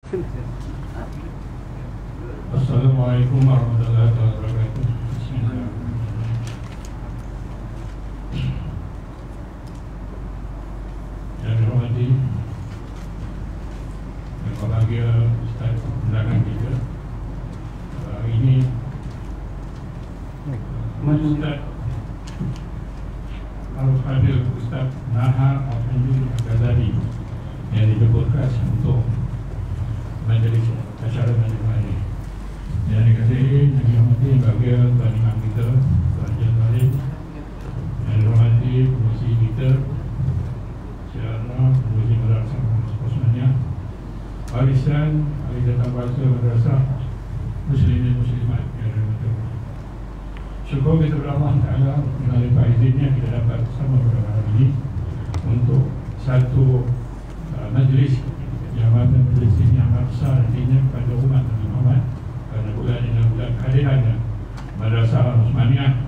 Assalamualaikum warahmatullahi wabarakatuh. Bismillahirrahmanirrahim. Yang dihormati dan berbahagia Ustaz undangan kita hari ini, Ustaz harus hadir Ustaz Nahar Afandi Al-Ghazali yang dijemput khas untuk majlis acara majlis ini. Yang dikasihi, yang dihormati bahagia Tuan Imam kita, Tuan Jazalim, yang dihormati pengurusi kita, Syarah, pengurusi Madrasah Osmaniyah, warisan ahli datang bahasa Madrasah Muslimin Muslimat yang dirahmati Allah. Syukur kita kepada Allah Ta'ala melalui izinnya kita dapat bersama pada malam ini untuk satu majlis yang mana majlis ini amat besar artinya kepada umat Nabi Muhammad, kerana bulan ini bulan kehadirannya Madrasah Osmaniyah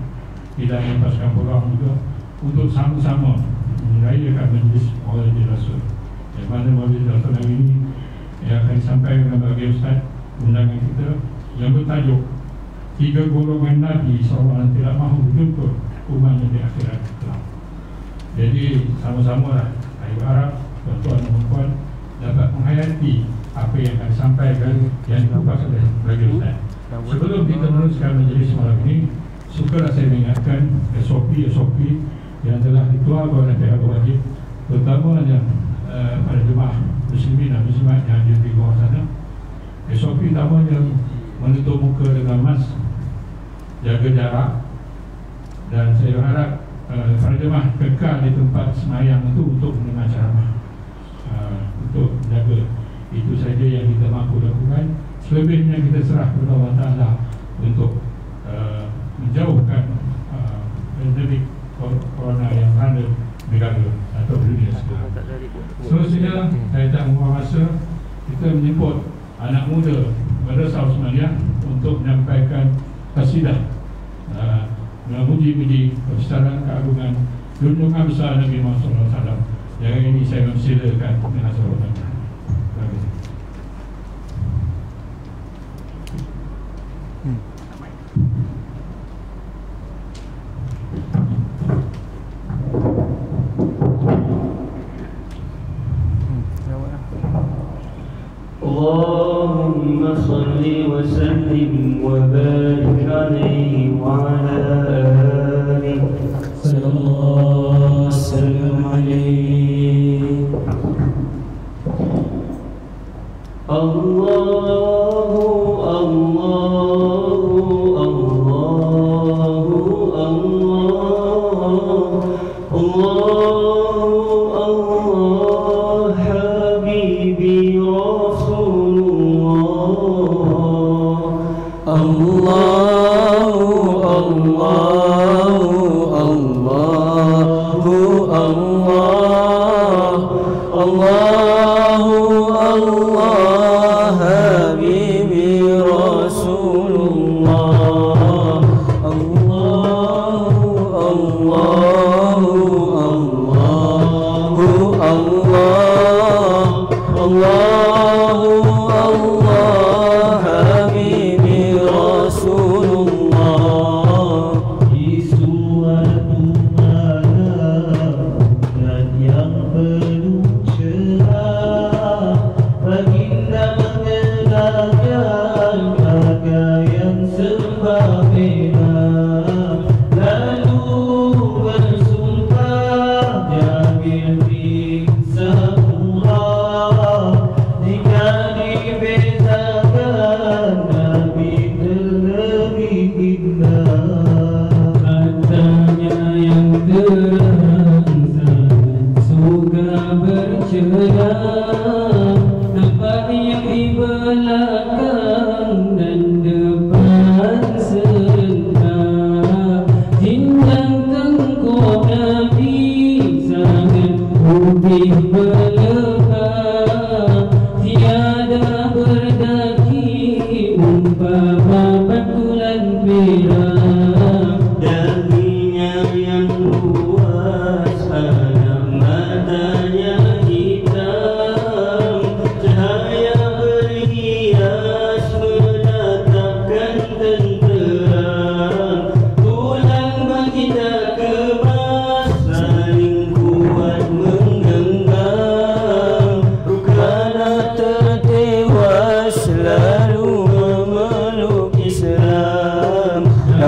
tidak melepaskan peluang juga untuk sama-sama merayakan majlis Maulid Rasul, yang mana Maulid Rasul hari ini yang akan disampaikan bagi Ustaz undangan kita yang bertajuk 3 golongan Nabi SAW tidak mahu berjumpa umatnya di akhirat kelak. Jadi sama-sama lah saya berharap tuan-tuan dan puan dapat menghayati apa yang akan disampaikan yang dikupas oleh bagi Ustaz. Sebelum kita meneruskan majlis malam ini, sukalah saya mengingatkan SOP yang telah dikeluarkan oleh pihak wajib, terutama yang pada jemaah muslimin dan muslimat yang ada di bawah sana. SOP utamanya menutup muka dengan mask, jaga jarak, dan saya harap para jemaah kekal di tempat semayang itu untuk mendengar ceramah, untuk jaga. Itu saja yang kita mampu lakukan. Selebihnya kita serah kepada Allah Ta'ala untuk menjauhkan pandemik corona yang melanda negara atau dunia sekarang. Seterusnya, saya tak membuang masa, kita menyebut anak muda Madrasah Osmaniyah untuk menyampaikan qasidah memuji-muji kebesaran keagungan junjungan besar Nabi Muhammad SAW. Yang ini saya mempersilakan dengan sahabat. Allahumma salli wa sallim wa barik alaihi wa ala alihi sallallahu sallam alaihi. Allahu Allahu Allahu Allah Allahu Allah Habibi Rasulullah. Allahu Allahu Allahu Allah Allahu Allah Habibi Rasulullah. Allahu Allahu Allahu Allah Allahu Allah Habibi Rasulullah. Di suatu malam yang penuh cerah, baginda mengenakan pakaian sembahmena, lalu bersumpah Jabir bin Samurah, jika dibedakan Nabi terlebih indah. Matanya yang terang sangat surga bercerah, tempat yang di belakang dan depan serentak, jinjang tengkuk Nabi sangat putih berlekat, tiada berdaki umpama batulan perak. Dahinya yang luas, alam matanya hitam, cahaya beri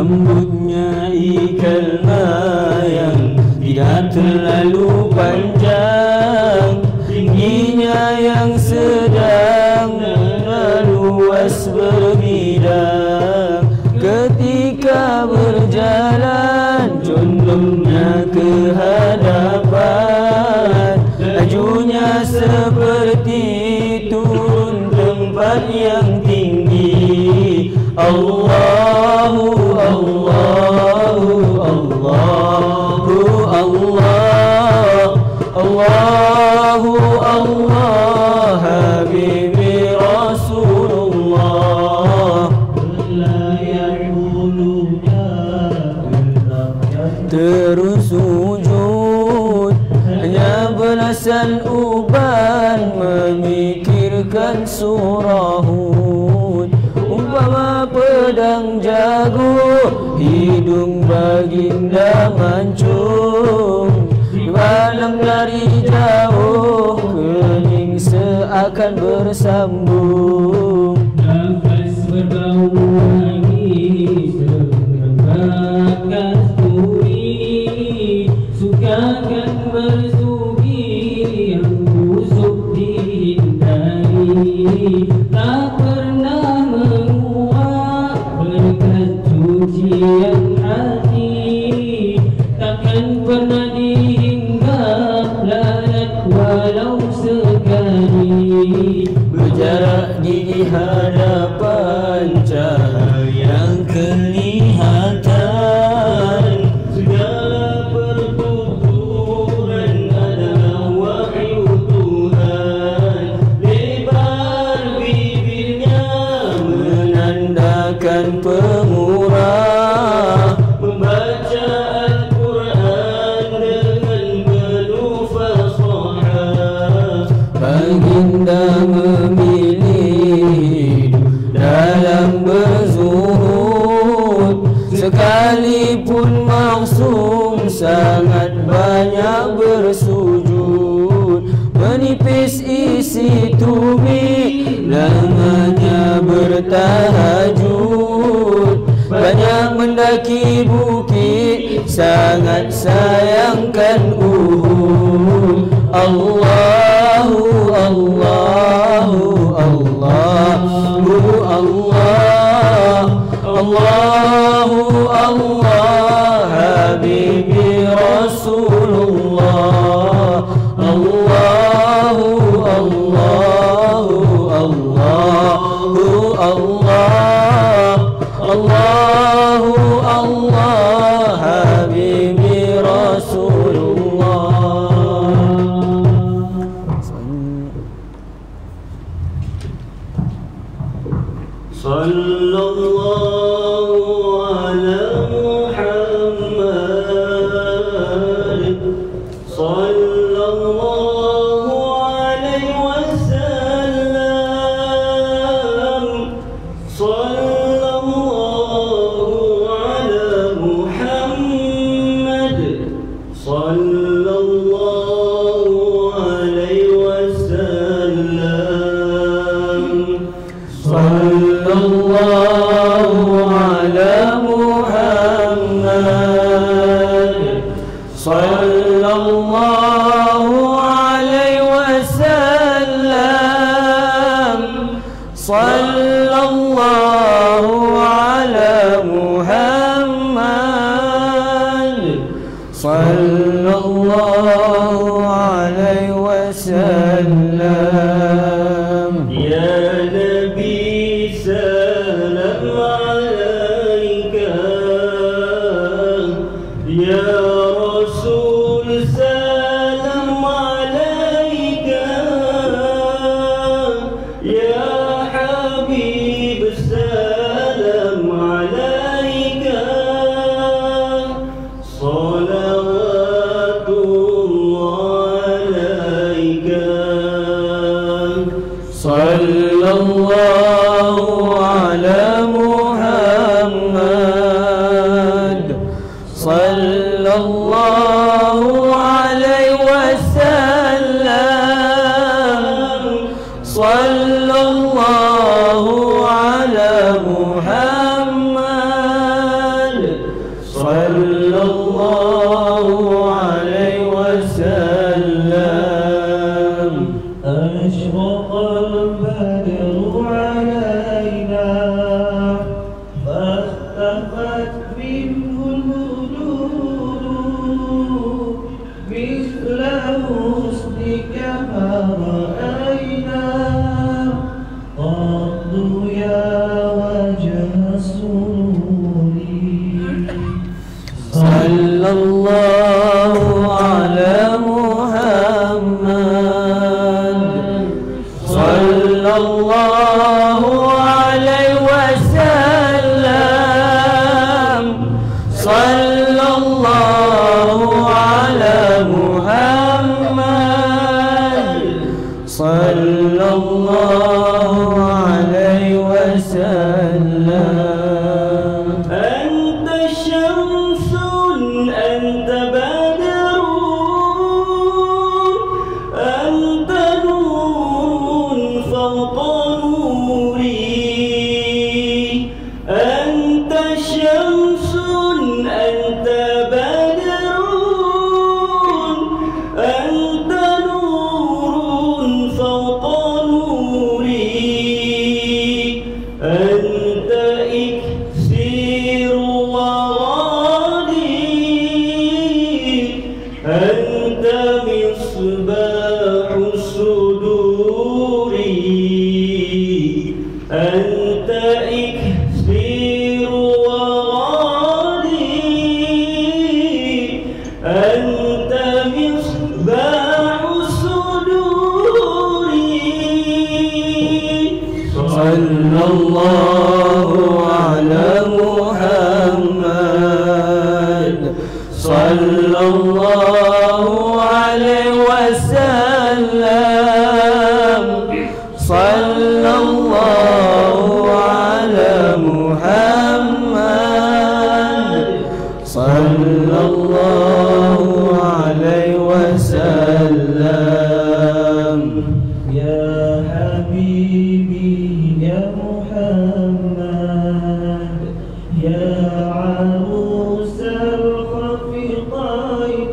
Rambutnya ikal mayang, tidak terlalu panjang, tingginya yang sedang, luas berbidang. Ketika berjalan, condongnya ke hadapan, lajunya seperti turun tempat yang tinggi. Allahu Allahu Allahu Allah, Allahu Allah, Habibi Rasulullah. Terus sujud, hanya belasan uban memikirkan surah Hud. Umpama pedang jago, hidung baginda mancung, malam lari jauh, kening seakan bersambung. Nafas berbau wangi, serempak kasturi, sukakan bersugi, yang busuk dihindari. Tak pernah menguap berkat cucian hati, takkan pernah dihinggap lalat walau sekali. Berjarak di hadapan cahaya yang kelihatan, segala pertuturan adalah wahyu Tuhan. Lebar bibirnya menandakan pemurah, membaca Al-Quran dengan penuh fasahah. Baginda memilih hidup dalam berzuhud, sekalipun maksum sangat banyak bersujud. Menipis isi tubuh, lamanya bertahajud, banyak mendaki bukit, sangat sayangkan Uhud. Allahu Allahu Allahu Allah, Allahu Allah, Habibi Rasulullah. Allahu Allahu Allahu Allah, Allahu Allah, Habibi Rasulullah. Sallallahu ala Muhammad, sallallahu alaihi wasallam, sallallahu ala Muhammad, sallallahu alaihi wasallam, sallallahu ala Muhammad, sallallahu alaihi wasallam, sallallahu ala Muhammad, sallallahu alaihi wasallam. Ya Nabi salam alaika, ya Rasul salam alaika, ya Habib salam alaika, salawatullah alaika, sallallahu ala Muhammad, sallallahu alaihi wasallam, sallallahu ala Muhammad, قضوا يا وجه السرور صلى الله على محمد صلى الله عليه وسلم صلى الله على محمد صلى الله عليه وسلم أنت شمس أنت بدر أنت نور فوق نوري أنت شمس أنت بدر أنت نور فوق نوري أنت إكسير وغادي أنت مصباح الصدور أنت إكسير وغادي أنت مصباح الصدور صلى الله على محمد صلى الله عليه وسلم صلى الله على محمد صلى الله عليه وسلم يا حبيبي يا محمد يا عروس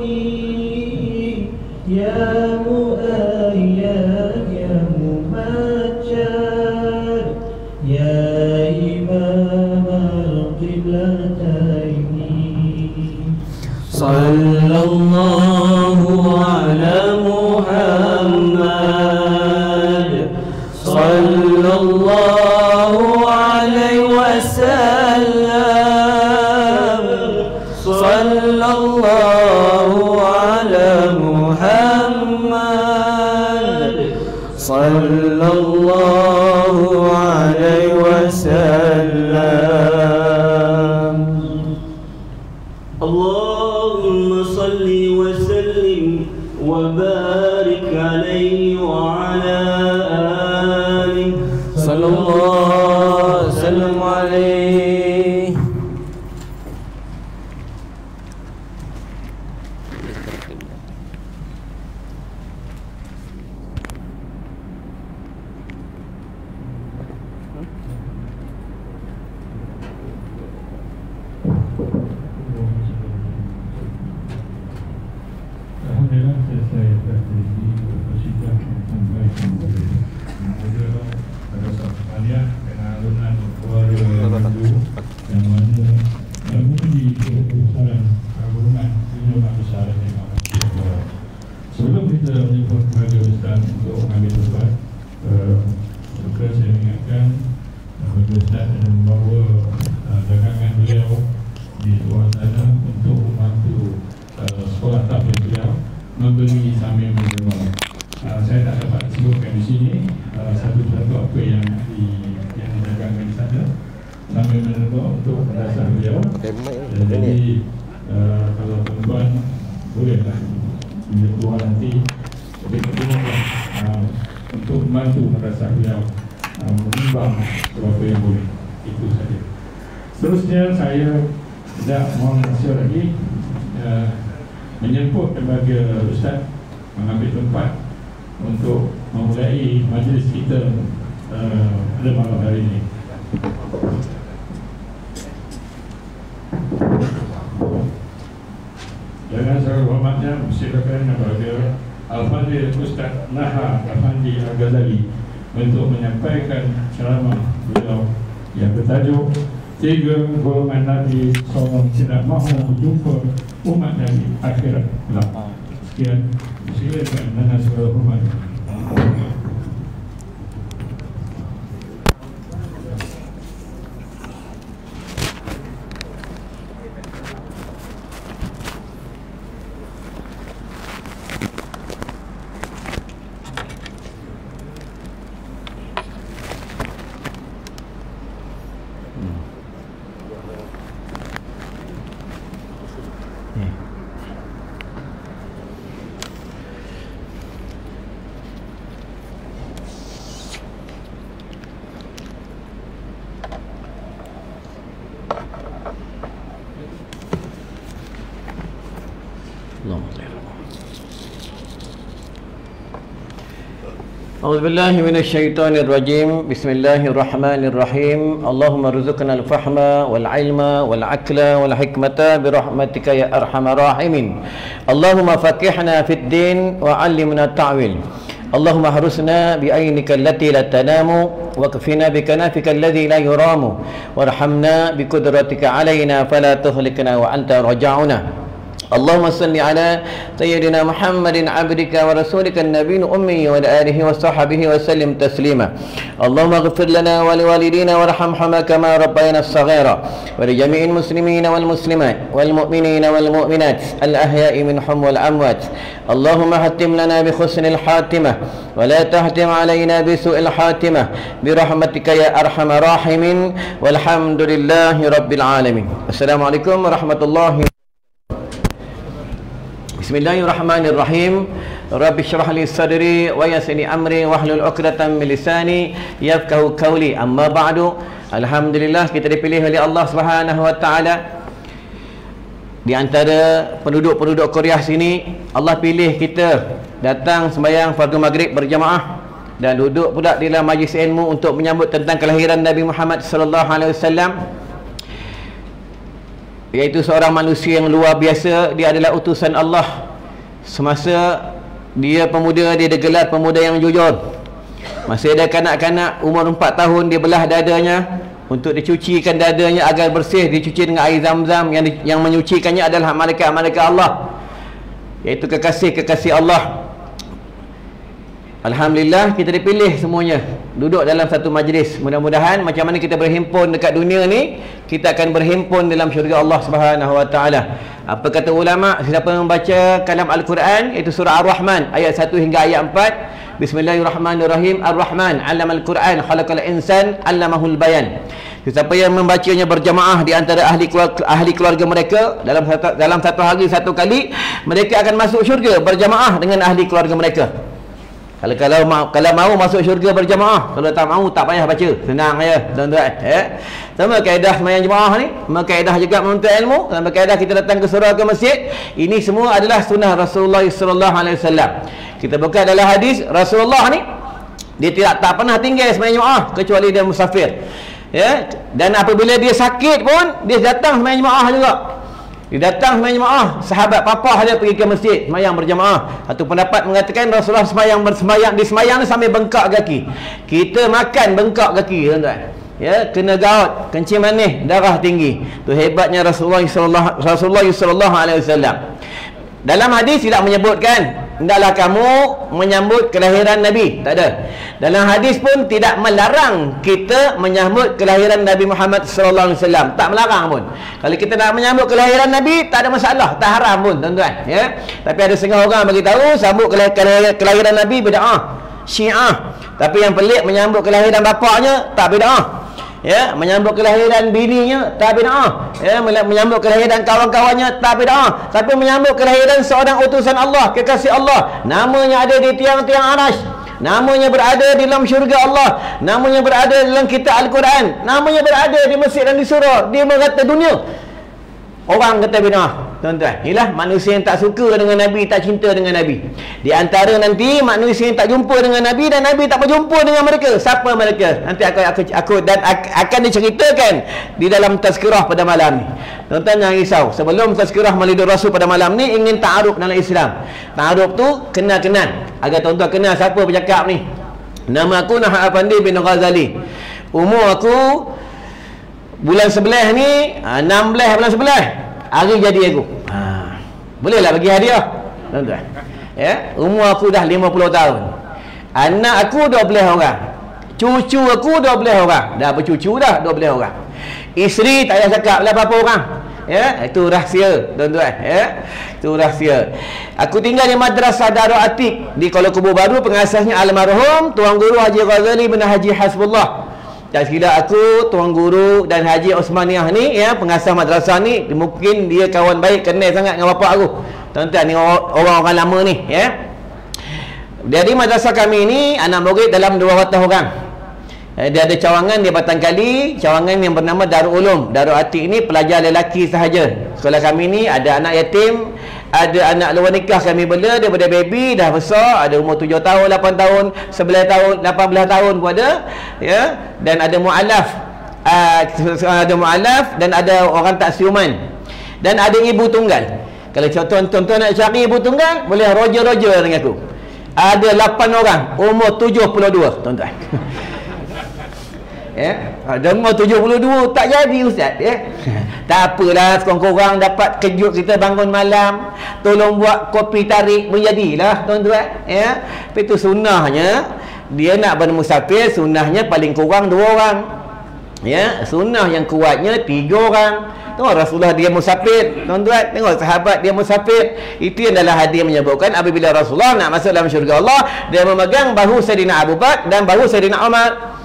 الخفقين يا مؤيد يا ممجد يا إمام القبلتين صلى الله على محمد صلى الله عليه وسلم صلى الله على محمد صلى الله عليه وسلم اللهم صل وسلم وبارك عليه وعلى آله صلى الله وسلم عليه. Alhamdulillah saya berdiri berkasidah sampaikan kepada sahabat sekalian kena alunan keluarga yang mana menguji kebesaran kagungan penyumbang besar yang sebelum kita menyebut kepada Ustaz untuk mengambil tempat, maka saya ingatkan kepada Ustaz dan membawa dagangan beliau di luar sana untuk membantu sekolah tahfiz beliau membeli sambil menerima. Saya tak dapat sebutkan di sini satu-satu apa yang didagangkan di sana sambil menerima untuk dasar beliau. Jadi kalau tuan-tuan bolehlah bila keluar nanti lebih ketolonglah untuk membantu madrasah beliau menimbang seberapa yang boleh. Itu saja. Seterusnya saya tidak mohon rahsia lagi menyebut kepada Ustaz mengambil tempat untuk memulai majlis kita pada malam hari ini. Dengan segala hormatnya silakan kepada Al-Fadhil Ustaz Naha Afandi Al-Ghazali untuk menyampaikan ceramah beliau yang bertajuk 3 golongan Nabi SAW tidak mahu berjumpa umat Nabi akhirat kelak. Sekian, silakan dengan segala hormat. أعوذ بالله من الشيطان الرجيم بسم الله الرحمن الرحيم اللهم ارزقنا الفهم والعلم والعقل والحكمة برحمتك يا أرحم الراحمين اللهم فقهنا في الدين وعلمنا التأويل اللهم احرسنا بعينك التي لا تنام وكفنا بكنافك الذي لا يرام وارحمنا بقدرتك علينا فلا تهلكنا وأنت رجعنا اللهم صل على سيدنا محمد عبدك ورسولك النبي الأمي وعلى آله وصحبه وسلم تسليما اللهم اغفر لنا ولوالدينا وارحمهما كما ربينا الصغيرا ولجميع المسلمين والمسلمات والمؤمنين والمؤمنات الأحياء منهم والأموات اللهم هتم لنا بحسن الحاتمة ولا تهتم علينا بسوء الحاتمة برحمتك يا أرحم الراحمين والحمد لله رب العالمين. السلام عليكم ورحمة الله. Bismillahirrahmanirrahim. Rabbi syrah li sadri wa yassir li amri wahlul 'uqdatam min lisani yafqahu qawli. Amma ba'du. Alhamdulillah kita dipilih oleh Allah Subhanahu wa taala di antara penduduk-penduduk Korea sini. Allah pilih kita datang sembahyang fardu maghrib berjamaah dan duduk pula di dalam majlis ilmu untuk menyambut tentang kelahiran Nabi Muhammad sallallahu alaihi wasallam, iaitu seorang manusia yang luar biasa. Dia adalah utusan Allah. Semasa dia pemuda, dia digelar pemuda yang jujur. Masa dia kanak-kanak umur 4 tahun, dia belah dadanya untuk dicucikan dadanya agar bersih, dicuci dengan air zam-zam. Yang menyucikannya adalah malaikat-malaikat Allah, iaitu kekasih-kekasih Allah. Alhamdulillah kita dipilih semuanya duduk dalam satu majlis. Mudah-mudahan macam mana kita berhimpun dekat dunia ni, kita akan berhimpun dalam syurga Allah Subhanahu wa taala. Apa kata ulama, siapa yang membaca kalam Al-Quran, iaitu surah Ar-Rahman ayat 1 hingga ayat 4. Bismillahirrahmanirrahim. Ar-Rahman 'allamal Quran, khalaqal insan, 'allamahul bayan. Siapa yang membacanya berjamaah di antara ahli keluarga mereka dalam satu hari satu kali, mereka akan masuk syurga berjamaah dengan ahli keluarga mereka. Kalau mau masuk syurga berjamaah, kalau tak mau tak payah baca, senang ya tuan-tuan. Sama kaedah sembahyang jemaah ni, sama kaedah juga menuntut ilmu, sama kaedah kita datang ke surau ke masjid. Ini semua adalah sunnah Rasulullah sallallahu alaihi wasallam. Kita buka dalam hadis Rasulullah ni, dia tak pernah tinggal sembahyang jemaah kecuali dia musafir. Ya, dan apabila dia sakit pun dia datang sembahyang jemaah juga. Dia datang sembahyang jemaah. Sahabat papa dia pergi ke masjid sembahyang berjamaah. Satu pendapat mengatakan Rasulullah sembahyang ni sambil bengkak kaki. Kita makan bengkak kaki, tuan-tuan. Ya, kena gaut, kencing manis, darah tinggi. Tu hebatnya Rasulullah sallallahu alaihi wasallam. Dalam hadis tidak menyebutkan hendaklah kamu menyambut kelahiran Nabi, tak ada. Dalam hadis pun tidak melarang kita menyambut kelahiran Nabi Muhammad sallallahu alaihi wasallam, tak melarang pun. Kalau kita nak menyambut kelahiran Nabi, tak ada masalah, tak haram pun, tuan-tuan, ya. Tapi ada setengah orang bagi tahu sambut kelahiran Nabi bid'ah, Syiah. Tapi yang pelik menyambut kelahiran bapaknya tak bid'ah. Ya, menyambut kelahiran bininya tak bid'ah. Ya, menyambut kelahiran kawan-kawannya tak bid'ah. Tapi menyambut kelahiran seorang utusan Allah, kekasih Allah, namanya ada di tiang-tiang arasy, namanya berada di dalam syurga Allah, namanya berada dalam kitab Al-Quran, namanya berada di masjid dan di surau, dia merata dunia. Orang kata bid'ah, tuan-tuan. Inilah manusia yang tak suka dengan Nabi, tak cinta dengan Nabi. Di antara nanti manusia yang tak jumpa dengan Nabi dan Nabi tak berjumpa dengan mereka. Siapa mereka? Nanti aku akan diceritakan di dalam tazkirah pada malam ni. Tuan-tuan jangan risau. Sebelum tazkirah Maulidur Rasul pada malam ni, ingin ta'aruf dalam Islam. Ta'aruf tu kenal-kenal. Agar tuan-tuan kenal siapa bercakap ni. Nama aku Nahar Afandi bin Ghazali. Umur aku bulan 11 ni 16 bulan 11 hari jadi aku. Bolehlah bagi hadiah, tuan-tuan. Ya, umur aku dah 50 tahun. Anak aku 12 orang. Cucu aku 12 orang. Dah bercucu dah 12 orang. Isteri tak payah cakap lah berapa orang. Ya, itu rahsia, tuan-tuan. Ya, itu rahsia. Aku tinggal di Madrasah Darul Atiq di Kuala Kubu Baru. Pengasasnya almarhum Tuan Guru Haji Ghazali bin Haji Hasbullah. Tak silap aku, Tuan Guru dan Haji Osmaniah ni, ya, pengasas madrasah ni, mungkin dia kawan baik, kenal sangat dengan bapa aku. Tuan-tuan ni orang-orang lama ni, ya. Jadi madrasah kami ni anak murid dalam 200 orang. Dia ada cawangan di Batang Kali, cawangan yang bernama Darul Ulum. Darul Atiq ni pelajar lelaki sahaja. Sekolah kami ni ada anak yatim, ada anak luar nikah kami bela daripada baby dah besar, ada umur 7 tahun, 8 tahun, 11 tahun, 18 tahun pun ada, ya. Dan ada mualaf, dan ada orang tak siuman. Dan ada ibu tunggal. Kalau tuan-tuan nak cari ibu tunggal, boleh roger dengan aku. Ada 8 orang, umur 72, tuan-tuan. Ya, umur 72 tak jadi ustaz, ya. Tak apalah, sekurang-kurang dapat kejut kita bangun malam, tolong buat kopi tarik menjadilah, tuan-tuan, ya. Tapi itu sunnahnya, dia nak bermusafir, sunnahnya paling kurang 2 orang. Ya, sunnah yang kuatnya 3 orang. Tengok Rasulullah dia musafir, tuan-tuan, tengok sahabat dia musafir. Itu yang dalam hadis menyebutkan apabila Rasulullah nak masuk dalam syurga Allah, dia memegang bahu Sayyidina Abu Bakar dan bahu Sayyidina Umar.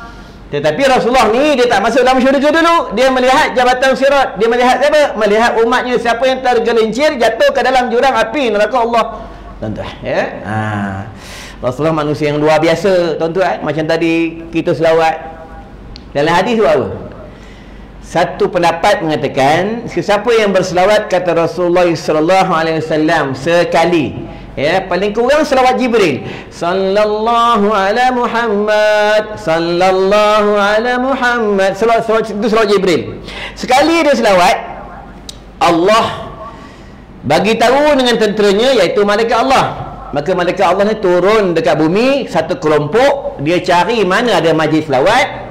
Tetapi Rasulullah ni dia tak masuk dalam syurga dulu. Dia melihat jabatan sirat. Dia melihat siapa? Melihat umatnya, siapa yang tergelincir jatuh ke dalam jurang api neraka Allah. Tuan-tuan, ya. Rasulullah manusia yang luar biasa, tuan-tuan. Macam tadi kita selawat. Dalam hadis tu apa? Satu pendapat mengatakan, sesiapa yang berselawat, kata Rasulullah sallallahu alaihi wasallam, sekali, ya, paling kurang selawat Jibril, sallallahu ala Muhammad, sallallahu ala Muhammad, selawat itu selawat Jibril. Sekali dia selawat, Allah bagi tahu dengan tenteranya, iaitu malaikat Allah. Maka malaikat Allah ni turun dekat bumi, satu kelompok, dia cari mana ada majlis selawat.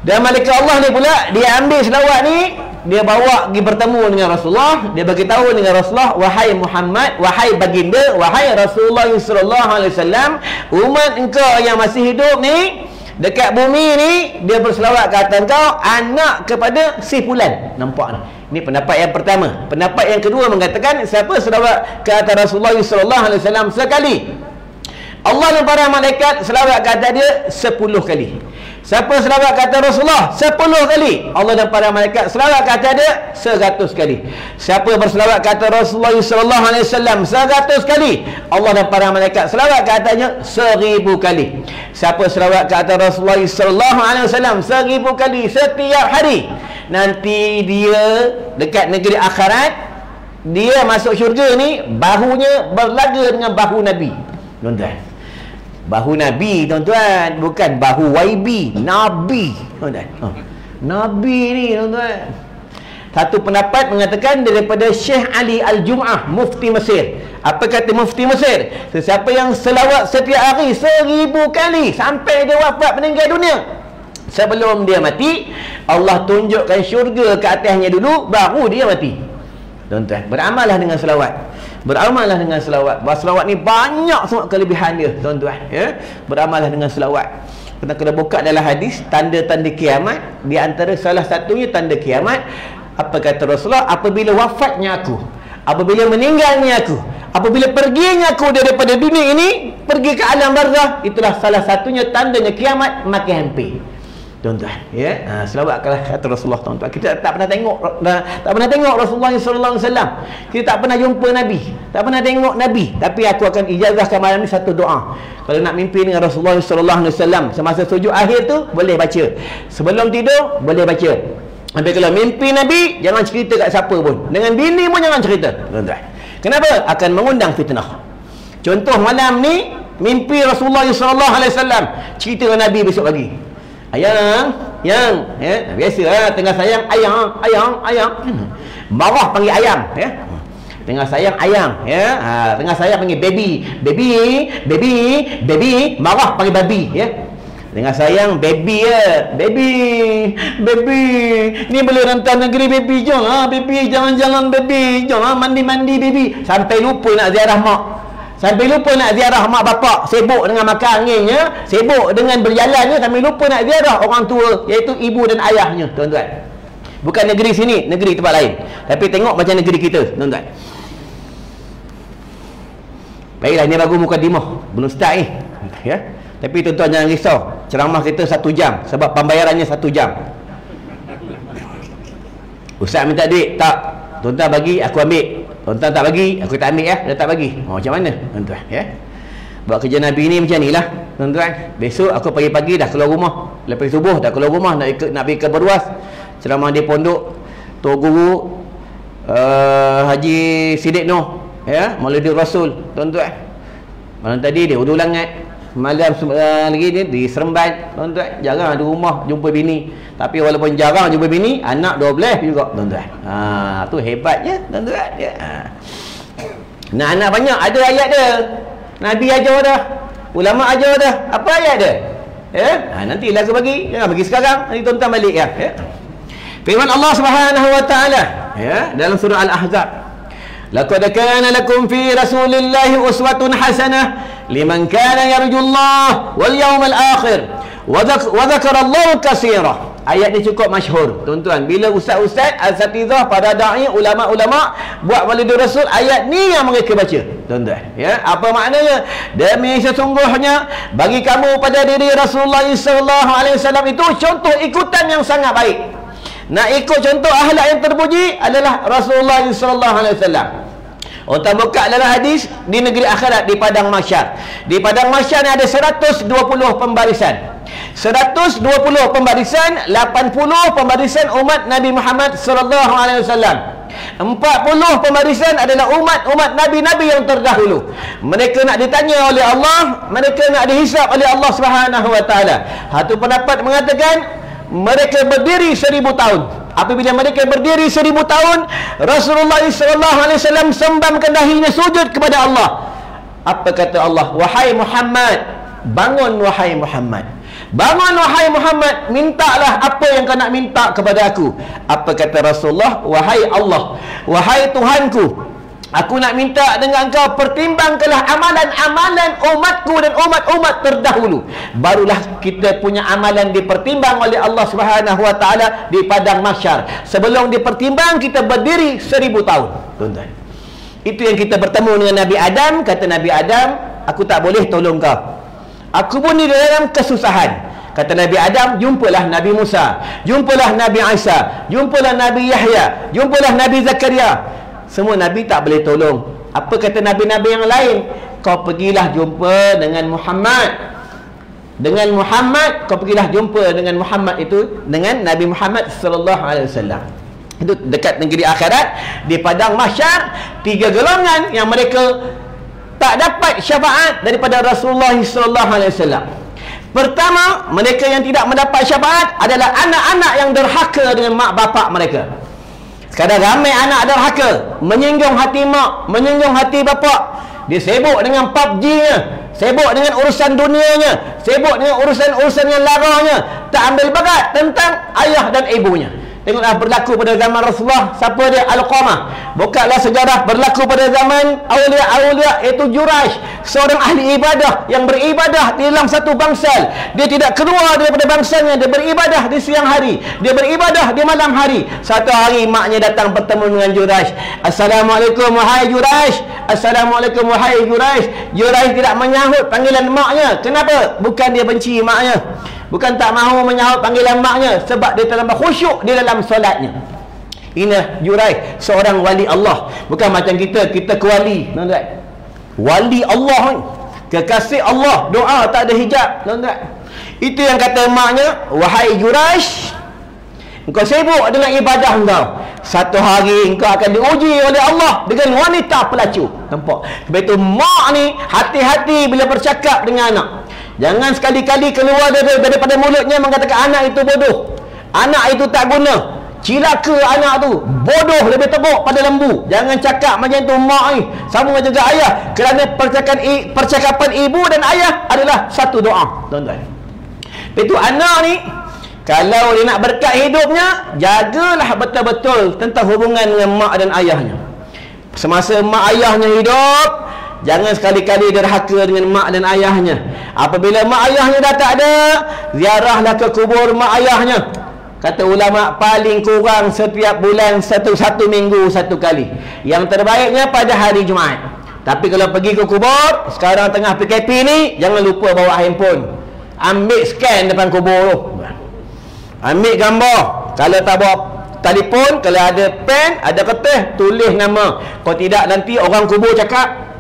Dan malaikat Allah ni pula, dia ambil selawat ni, dia bawa pergi bertemu dengan Rasulullah. Dia bagi tahu dengan Rasulullah, wahai Muhammad, wahai baginda, wahai Rasulullah sallallahu alaihi wasallam, umat engkau yang masih hidup ni dekat bumi ni, dia berselawat ke atas kau, anak kepada si fulan. Nampak ni? Ini pendapat yang pertama. Pendapat yang kedua mengatakan, siapa selawat ke atas Rasulullah sallallahu alaihi wasallam sekali, Allah dan para malaikat selawat ke atas dia 10 kali. Siapa selawat kata Rasulullah 10 kali, Allah dan para malaikat selawat kata dia 100 kali. Siapa berselawat kata Rasulullah sallallahu alaihi wasallam 100 kali, Allah dan para malaikat selawat katanya 1000 kali. Siapa selawat kata Rasulullah sallallahu alaihi wasallam 1000 kali setiap hari, nanti dia dekat negeri akhirat, dia masuk syurga ni, bahunya berlaga dengan bahu Nabi. Tuan-tuan, bahu Nabi, tuan-tuan, bukan bahu YB, Nabi, tuan-tuan. Nabi ni, tuan-tuan. Satu pendapat mengatakan daripada Syekh Ali Al-Jum'ah, Mufti Mesir. Apa kata Mufti Mesir? Sesiapa yang selawat setiap hari 1000 kali sampai dia wafat, meninggal dunia, sebelum dia mati, Allah tunjukkan syurga ke atasnya dulu, baru dia mati. Tuan-tuan, beramallah dengan selawat. Beramallah dengan selawat. Selawat ni banyak semua kelebihan dia, tuan-tuan, ya. Beramallah dengan selawat. Kita kena buka dalam hadis tanda-tanda kiamat. Di antara salah satunya tanda kiamat, apa kata Rasulullah, apabila wafatnya aku, apabila meninggalnya aku, apabila perginya aku daripada dunia ini, pergi ke alam barzah, itulah salah satunya tandanya kiamat makin hampir, tuan-tuan, ya. Selawatkanlah kata Rasulullah, tuan-tuan. Kita tak pernah tengok Rasulullah sallallahu alaihi wasallam. Kita tak pernah jumpa Nabi, tak pernah tengok Nabi, tapi aku akan ijazahkan malam ni satu doa. Kalau nak mimpi dengan Rasulullah sallallahu alaihi wasallam semasa sujud akhir tu, boleh baca. Sebelum tidur boleh baca. Tapi kalau mimpi Nabi, jangan cerita kat siapa pun. Dengan bini pun jangan cerita, tuan-tuan. Kenapa? Akan mengundang fitnah. Contoh malam ni, mimpi Rasulullah sallallahu alaihi wasallam cerita dengan Nabi besok pagi. Ayang, ya, biasa lah, tengah sayang ayang, marah panggil ayam, ya. Tengah sayang ayang, ya. Tengah sayang panggil baby, marah panggil babi, ya. Tengah sayang baby, ya. Baby, ni boleh rentas negeri baby, jangan baby, jalan-jalan baby, jangan mandi-mandi baby, sampai lupa nak ziarah mak. Sampai lupa nak ziarah mak bapak, sibuk dengan makan anginnya, sibuk dengan berjalannya, sampai lupa nak ziarah orang tua, iaitu ibu dan ayahnya, tuan-tuan. Bukan negeri sini, negeri tempat lain. Tapi tengok macam negeri kita, tuan-tuan. Baiklah, ini baru mukadimah belum start ni, ya. Tapi tuan-tuan jangan risau, ceramah kita 1 jam sebab pembayarannya 1 jam. Ustaz minta duit, tak, tuan-tuan bagi, aku ambil. Tuan-tuan tak bagi, aku tak ambil ya. Dia tak bagi. Macam mana tuan-tuan ya? Buat kerja Nabi ni macam ni lah tuan-tuan. Besok aku pagi-pagi dah keluar rumah, lepas subuh dah keluar rumah nak pergi ke Berwas, ceramah di pondok Tok Guru Haji Sidik Noh ya, Maulidi Rasul tuan-tuan. Malam tadi dia wudu langat, malam lagi ni di Seremban tuan-tuan. Jarang ada rumah jumpa bini, tapi walaupun jarang jumpa bini, anak 12 juga tuan-tuan. Tu hebatnya tuan-tuan ya. Nah, anak banyak, ada ayat dia. Nabi ajar dah, ulama ajar dah. Apa ayat dia? Ya, nantilah aku bagi. Jangan bagi sekarang, nanti tuan-tuan balik ya. Firman Allah Subhanahu wa taala ya dalam surah Al-Ahzab, laqad kana lakum fi rasulillahi uswatun hasanah liman kana yarjullah wal yawmal akhir wa dzakara Allah katsira. Ayat ni cukup masyhur tuan-tuan. Bila ustaz-ustaz, asatizah, para dai, ulama-ulama buat Maulid Rasul, ayat ni yang mereka baca tuan-tuan ya. Apa maknanya? Demi sesungguhnya bagi kamu pada diri Rasulullah sallallahu alaihi wasallam itu contoh ikutan yang sangat baik. Nak ikut contoh akhlak yang terpuji adalah Rasulullah sallallahu alaihi wasallam. Orang buka dalam hadis, di negeri akhirat, di padang mahsyar. Di padang mahsyar ni ada 120 pembarisan. 120 pembarisan, 80 pembarisan umat Nabi Muhammad sallallahu alaihi wasallam. 40 pembarisan adalah umat Nabi-Nabi yang terdahulu. Mereka nak ditanya oleh Allah, mereka nak dihisap oleh Allah Subhanahu wa taala. Satu pendapat mengatakan mereka berdiri 1000 tahun. Apabila mereka berdiri 1000 tahun, Rasulullah SAW sembamkan dahinya sujud kepada Allah. Apa kata Allah? Wahai Muhammad, bangun wahai Muhammad. Bangun wahai Muhammad, mintalah apa yang kau nak minta kepada aku. Apa kata Rasulullah? Wahai Allah, wahai Tuhanku, aku nak minta dengan engkau, pertimbangkanlah amalan-amalan umatku dan umat-umat terdahulu. Barulah kita punya amalan dipertimbang oleh Allah Subhanahu wa taala di padang mahsyar. Sebelum dipertimbang, kita berdiri 1000 tahun. Tuan-tuan, itu yang kita bertemu dengan Nabi Adam. Kata Nabi Adam, aku tak boleh tolong kau, aku pun di dalam kesusahan. Kata Nabi Adam, jumpalah Nabi Musa, jumpalah Nabi Isa, jumpalah Nabi Yahya, jumpalah Nabi Zakaria. Semua Nabi tak boleh tolong. Apa kata Nabi-Nabi yang lain? Kau pergilah jumpa dengan Muhammad. Dengan Muhammad, kau pergilah jumpa dengan Muhammad itu, dengan Nabi Muhammad sallallahu alaihi wasallam. Itu dekat negeri akhirat, di padang mahsyar, 3 golongan yang mereka tak dapat syafaat daripada Rasulullah sallallahu alaihi wasallam. Pertama, mereka yang tidak mendapat syafaat adalah anak-anak yang derhaka dengan mak bapak mereka. Kadang ramai anak derhaka, menyinggung hati mak, menyinggung hati bapa. Dia sibuk dengan PUBG-nya, sibuk dengan urusan dunianya, sibuk dengan urusan-urusan yang laranya, tak ambil bagat tentang ayah dan ibunya. Tengoklah berlaku pada zaman Rasulullah. Siapa dia? Al-Qamah. Bukalah sejarah berlaku pada zaman awliya-awliya, iaitu Juraish, seorang ahli ibadah yang beribadah di dalam satu bangsal. Dia tidak keluar daripada bangsalnya. Dia beribadah di siang hari, dia beribadah di malam hari. Satu hari maknya datang bertemu dengan Juraish. Assalamualaikum wahai Juraish. Assalamualaikum wahai Juraish. Juraish tidak menyahut panggilan maknya. Kenapa? Bukan dia benci maknya, bukan tak mahu menyahut panggilan maknya, sebab dia terlalu khusyuk di dalam solatnya. Ini Juraish, seorang wali Allah. Bukan macam kita ke wali, tuan-tuan. Wali Allah ni, kekasih Allah, doa tak ada hijab, tuan-tuan. Itu yang kata maknya, wahai Juraish, engkau sibuk dengan ibadah engkau. Satu hari engkau akan diuji oleh Allah dengan wanita pelacur. Nampak? Sebab itu mak ni hati-hati bila bercakap dengan anak. Jangan sekali-kali keluar daripada mulutnya mengatakan anak itu bodoh, anak itu tak guna, cilaka anak tu, bodoh lebih teruk pada lembu. Jangan cakap macam tu mak ni. Sama juga ayah. Kerana percakapan ibu dan ayah adalah satu doa, tuan-tuan. Itu anak ni, kalau dia nak berkat hidupnya, jagalah betul-betul tentang hubungan dengan mak dan ayahnya. Semasa mak ayahnya hidup, jangan sekali-kali derhaka dengan mak dan ayahnya. Apabila mak ayahnya dah tak ada, ziarahlah ke kubur mak ayahnya. Kata ulama, paling kurang setiap bulan satu minggu satu kali. Yang terbaiknya pada hari Jumaat. Tapi kalau pergi ke kubur, sekarang tengah PKP ni, jangan lupa bawa handphone. Ambil scan depan kubur tu. Ambil gambar. Kalau tak bawa telefon, kalau ada pen, ada kertas, tulis nama. Kalau tidak, nanti orang kubur cakap,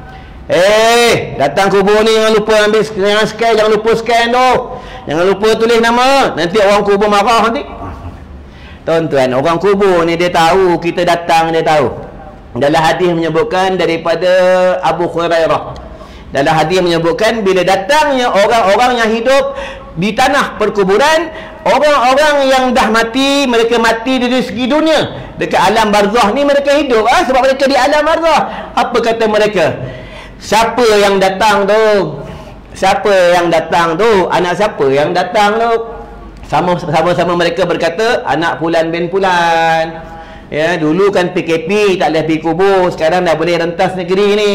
datang kubur ni jangan lupa ambil, jangan scan, jangan lupa scan tu. Jangan lupa tulis nama. Nanti orang kubur marah nanti. Tuan-tuan, orang kubur ni dia tahu kita datang, dia tahu. Dalam hadis menyebutkan daripada Abu Hurairah. Dalam hadis menyebutkan bila datangnya orang-orang yang hidup di tanah perkuburan, orang-orang yang dah mati, mereka mati dari segi dunia. Dekat alam barzah ni mereka hidup, sebab mereka di alam barzah. Apa kata mereka? Siapa yang datang tu? Siapa yang datang tu? Anak siapa yang datang tu? Sama-sama mereka berkata, anak Fulan bin Fulan. Ya, dulu kan PKP, tak boleh pergi kubur. Sekarang dah boleh rentas negeri ni.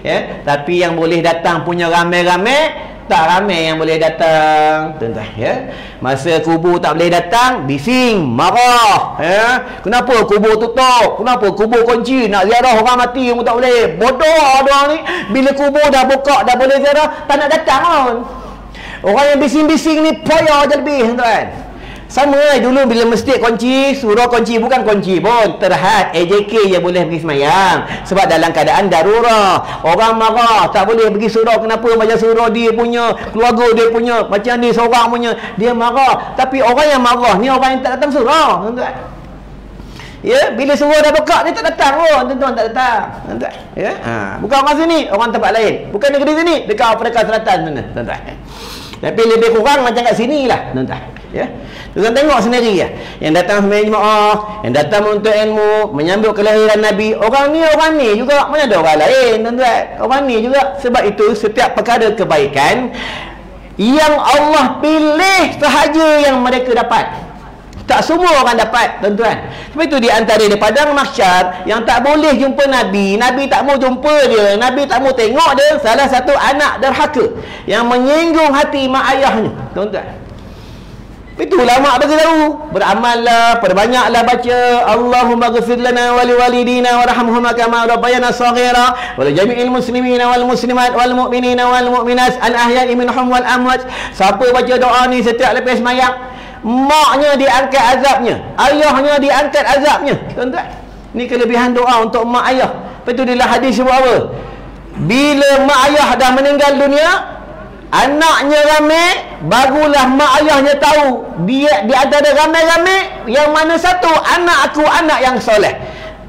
Ya, tapi yang boleh datang punya ramai-ramai, tak ramai yang boleh datang. Tuan-tuan, ya. Masa kubur tak boleh datang, bising, marah. Ya. Kenapa kubur tutup? Kenapa kubur kunci? Nak ziarah orang mati pun tak boleh. Bodoh orang ni. Bila kubur dah buka, dah boleh ziarah, tak nak datang pun. Orang yang bising-bising ni payah je lebih, tuan. Sama dulu bila masjid kunci, surau kunci, bukan kunci pun, terhad AJK je boleh pergi semayang. Sebab dalam keadaan darurah. Orang marah, tak boleh pergi surau. Kenapa? Macam surau dia punya, keluarga dia punya, macam dia seorang punya, dia marah. Tapi orang yang marah ni orang yang tak datang surau, tuan-tuan. Ya, bila surau dah buka, dia tak datang pun, tuan-tuan, tak datang, tuan-tuan. Ya, bukan orang sini, orang tempat lain. Bukan negeri sini, dekat Afrika Selatan, tuan-tuan. Tapi lebih kurang macam kat sini lah, tuan-tuan. Ya, tuan tengok sendiri ya. Yang datang sembahyang jemaah, yang datang menuntut ilmu, menyambut kelahiran Nabi, orang ni juga. Mana ada orang lain, tuan-tuan? Orang ni juga. Sebab itu setiap perkara kebaikan yang Allah pilih sahaja yang mereka dapat. Tak semua orang dapat, tuan-tuan. Sebab itu di antara di padang mahsyar yang tak boleh jumpa Nabi, Nabi tak mau jumpa dia, Nabi tak mau tengok dia, salah satu anak derhaka yang menyinggung hati mak ayahnya, tuan-tuan. Itu ulama bagi tahu, beramallah, perbanyaklah baca Allahumma ghfir lana wa liwalidina warhamhuma kama rabbayana shaghira wa li jami'il muslimina wal muslimat wal mu'minina wal mu'minat al ahya'i minhum wal amwat. Siapa baca doa ni setiap lepas sembahyang, maknya diangkat azabnya, ayahnya diangkat azabnya, tuan-tuan. Ni kelebihan doa untuk mak ayah. Lepas tu dalam hadis sebut apa? Bila mak ayah dah meninggal dunia, anaknya ramai, barulah mak ayahnya tahu dia di antara ramai-ramai yang mana satu anak aku anak yang soleh,